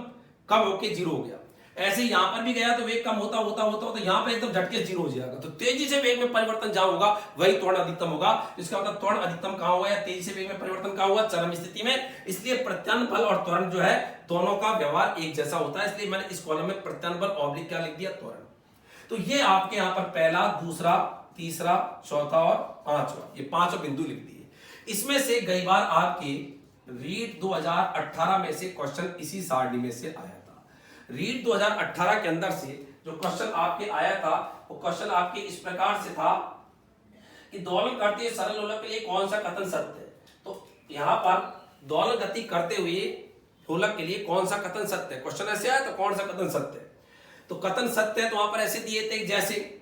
कम होके जीरो हो गया। ऐसे ही यहां पर भी गया तो वेग कम होता होता होता होता यहां पर एकदम झटके से जीरो हो जाएगा। तो तेजी से वेग में परिवर्तन जहां होगा वही त्वरण अधिकतम होगा। इसका मतलब त्वरण अधिकतम कहां होगा या तेजी से वेग में परिवर्तन कहां होगा, चरम स्थिति में। इसलिए प्रत्यानयन बल और त्वरण जो है दोनों का व्यवहार एक जैसा होता है, इसलिए मैंने इस कॉलम में प्रत्यानयन बल ऑब्लिक क्या लिख दिया, त्वरण। तो ये आपके यहां पर पहला, दूसरा, तीसरा, चौथा और पांचवा, ये पांचों बिंदु लिख दिए। इसमें से कई बार आपके रीट 2018 में से क्वेश्चन इसी सारणी में से आया था। रीट 2018 के अंदर से जो क्वेश्चन आपके आया था वो क्वेश्चन आपके इस प्रकार से था कि दोलन करते हुए सरल लोलक के लिए कौन सा कथन सत्य है। तो यहां पर दोलन गति करते हुए लोलक के लिए कौन सा कथन सत्य है, क्वेश्चन ऐसे आया तो कौन सा कथन सत्य है। तो कथन सत्य है तो वहां पर ऐसे दिए थे, जैसे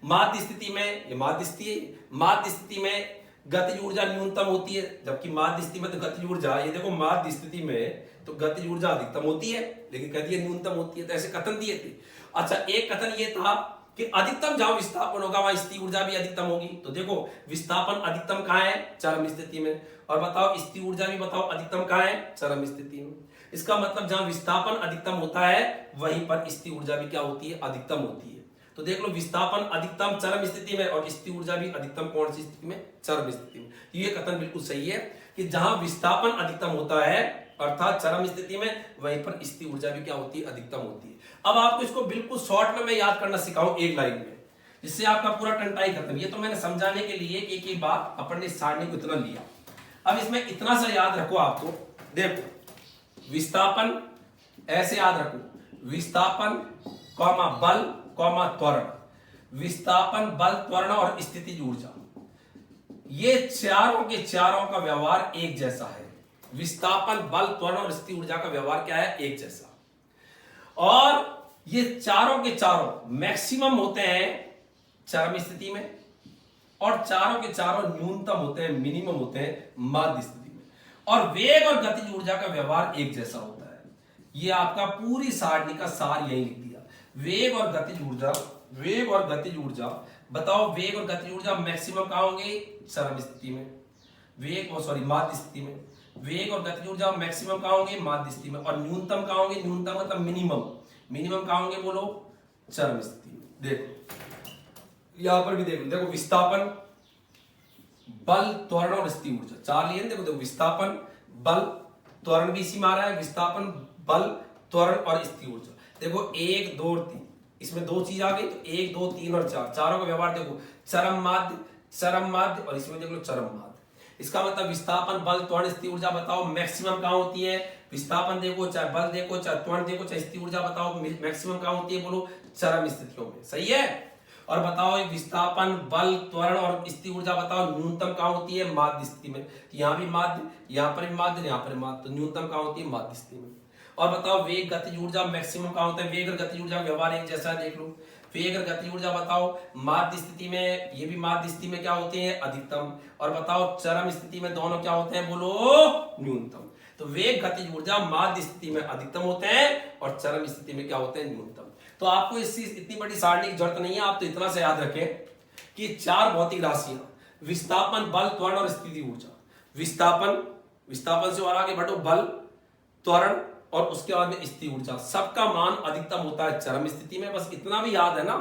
माध्य स्थिति में, ये माध्य स्थिति है, माध्य स्थिति में गतिज ऊर्जा न्यूनतम होती है, जबकि माध्य स्थिति में तो गतिज ऊर्जा, ये देखो माध्य स्थिति में तो गतिज ऊर्जा अधिकतम होती है लेकिन गति न्यूनतम होती है। तो ऐसे कथन दिए थे। अच्छा एक कथन ये था कि अधिकतम जहां विस्थापन होगा वहां स्थिर ऊर्जा भी अधिकतम होगी। तो देखो विस्थापन अधिकतम कहां है, चरम स्थिति में। और बताओ स्थिर ऊर्जा भी बताओ अधिकतम कहां है, चरम स्थिति में। इसका मतलब जहां विस्थापन अधिकतम होता है वहीं पर स्थिर ऊर्जा भी क्या होती है, अधिकतम होती है। तो देख लो विस्थापन अधिकतम चरम स्थिति में और स्थिर ऊर्जा भी अधिकतम कौन सी स्थिति में, चरम स्थिति में। ये कथन बिल्कुल सही है कि जहां विस्थापन अधिकतम होता है अर्थात चरम स्थिति में, वहीं पर स्थिर ऊर्जा भी क्या होती है, अधिकतम होती है। अब आपको इसको बिल्कुल शॉर्ट में मैं याद करना सिखाऊं एक लाइन में, जिससे आपका पूरा टंटाई खत्म। ये तो मैंने समझाने के लिए एक एक बात अपन ने सारणी को इतना लिया। अब इसमें इतना सा याद रखो आपको, देखो विस्थापन ऐसे याद रखो, विस्थापन कॉमा बल कॉमा त्वरण, विस्थापन बल त्वरण और स्थितिज ऊर्जा, ये चारों के चारों का व्यवहार एक जैसा है। विस्थापन बल त्वरण और स्थितिज ऊर्जा का व्यवहार क्या है, एक जैसा। और ये चारों के चारों मैक्सिमम होते हैं चरम स्थिति में और चारों के चारों न्यूनतम होते हैं, मिनिमम होते हैं माध्य स्थिति में। और वेग और गतिज ऊर्जा का व्यवहार एक जैसा होता है। ये आपका पूरी सारणी का सार यही लिख दिया। वेग और गतिज ऊर्जा, वेग और गतिज ऊर्जा, बताओ वेग और गतिज ऊर्जा मैक्सिमम कहां होंगे, चरम स्थिति में। वेग और सॉरी माध्य स्थिति में। वेग और गतिज ऊर्जा मैक्सिमम कहां होंगे, माध्य स्थिति में। और न्यूनतम कहां होंगे, न्यूनतम मतलब मिनिमम, मिनिमम कहां होंगे बोलो, चरम स्थिति में। देखो यहां पर भी देखो, देखो विस्थापन बल त्वरण और स्थितिज ऊर्जा चार लिए। देखो देखो विस्थापन बल त्वरण भी इसी में आ रहा है, विस्थापन बल त्वरण और स्थितिज ऊर्जा। देखो 1 2 3, इसमें दो चीज आ गई तो 1 2 3 और 4, चारों का व्यवहार देखो, चरम माध्य और इसमें देख लो चरम माध्य। इसका मतलब विस्थापन बल त्वरण स्थितिज ऊर्जा बताओ मैक्सिमम कहां होती है। विस्थापन देखो चाहे बल देखो चाहे त्वरण देखो चाहे स्थितिज ऊर्जा बताओ मैक्सिमम कहां होती है, बोलो चरम स्थितियों में। सही है। और बताओ ये विस्थापन, बल, त्वरण और स्थिर ऊर्जा बताओ न्यूनतम कहाँ होती है? माध्य स्थिति में। तो यहाँ भी माध्य, यहाँ पर भी माध्य, यहाँ पर भी माध्य, तो न्यूनतम कहाँ होती है? माध्य स्थिति में। और बताओ वेग गतिज ऊर्जा मैक्सिमम कहाँ होता है? वेग और गतिज ऊर्जा व्यवहार एक जैसा है, देख लो। वेग और गतिज ऊर्जा बताओ माध्य स्थिति में, ये भी माध्य स्थिति में क्या होते हैं? अधिकतम। और बताओ चरम स्थिति में दोनों क्या होते हैं? बोलो, न्यूनतम। तो वेग गतिज ऊर्जा माध्य स्थिति में अधिकतम होते हैं और चरम स्थिति में क्या होते हैं? न्यूनतम। तो आपको इसकी इतनी बड़ी सारणी की जरूरत नहीं है, आप तो इतना से याद रखें कि 4 भौतिक राशियां, विस्थापन, बल, त्वरण और स्थिति ऊर्जा। विस्थापन से और आगे बढ़ो, बल, त्वरण और उसके बाद में स्थिति ऊर्जा, सबका मान अधिकतम होता है चरम स्थिति में। बस इतना भी याद है ना,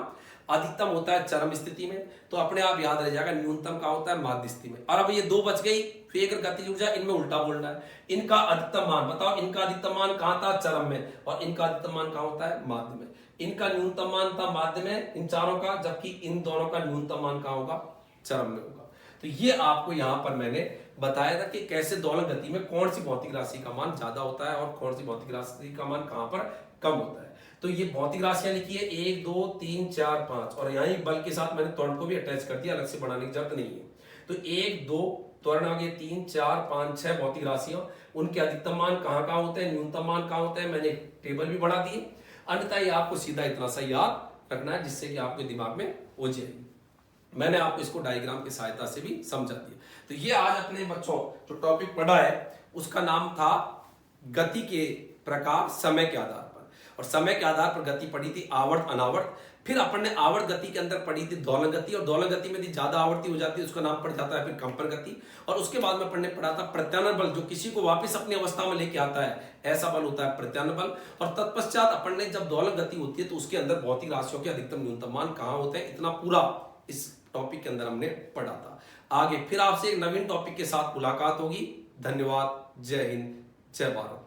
अधिकतम होता है चरम स्थिति में, तो अपने आप याद रह जाएगा। न्यूनतम का होता है माध्य स्थिति में। और अब ये 2 बच गई, वेग और गतिज ऊर्जा, इनमें उल्टा बोलना है। इनका अधिकतम मान बताओ, इनका अधिकतम मान कहां था? चरम में। और इनका अधिकतम मान कहां होता है? माध्य में। इनका न्यूनतम मान था माध्य में, इन चारों का, जबकि इन दोनों का न्यूनतम मान कहां होगा? चरम में होगा। तो ये आपको यहां पर मैंने बताया था कि कैसे दोलन गति में कौन सी भौतिक राशि का मान ज्यादा होता है और कौन सी भौतिक राशि का मान कहां पर कम होता है। तो ये भौतिक राशियां लिखी है 1 2 3 4 5, और यहां बल के साथ मैंने त्वरण को भी अटैच कर दिया, अलग से बढ़ाने की जरूरत नहीं है। तो 1 2 त्वरण आ गए, 3 4 5 6 भौतिक राशियां, उनके अधिकतम मान कहां कहां होते हैं, न्यूनतम मान कहां होते हैं, मैंने टेबल भी बढ़ा दिए। अन्यथा ये आपको सीधा इतना सा याद रखना है जिससे कि आपके दिमाग में हो जाएगी। मैंने आपको इसको डायग्राम की सहायता से भी समझा दिया। तो ये आज अपने बच्चों जो टॉपिक पढ़ा है उसका नाम था गति के प्रकार समय के आधार पर, और समय के आधार पर गति पढ़ी थी आवर्त अनावर्त। फिर अपन ने आवर्त गति के अंदर पढ़ी थी दोलन गति, और दोलन गति में यदि ज्यादा आवर्ती हो जाती है उसका नाम पड़ जाता है फिर कंपन गति। और उसके बाद में अपन ने पढ़ा था प्रत्यानयन बल, जो किसी को वापस अपनी अवस्था में लेके आता है, ऐसा बल होता है प्रत्यानयन बल। और तत्पश्चात अपन ने जब दोलन गति होती है तो उसके अंदर भौतिक राशियों के अधिकतम न्यूनतम मान कहां होते हैं, इतना पूरा इस टॉपिक के अंदर हमने पढ़ा था। आगे फिर आपसे एक नवीन टॉपिक के साथ मुलाकात होगी। धन्यवाद। जय हिंद, जय भारत।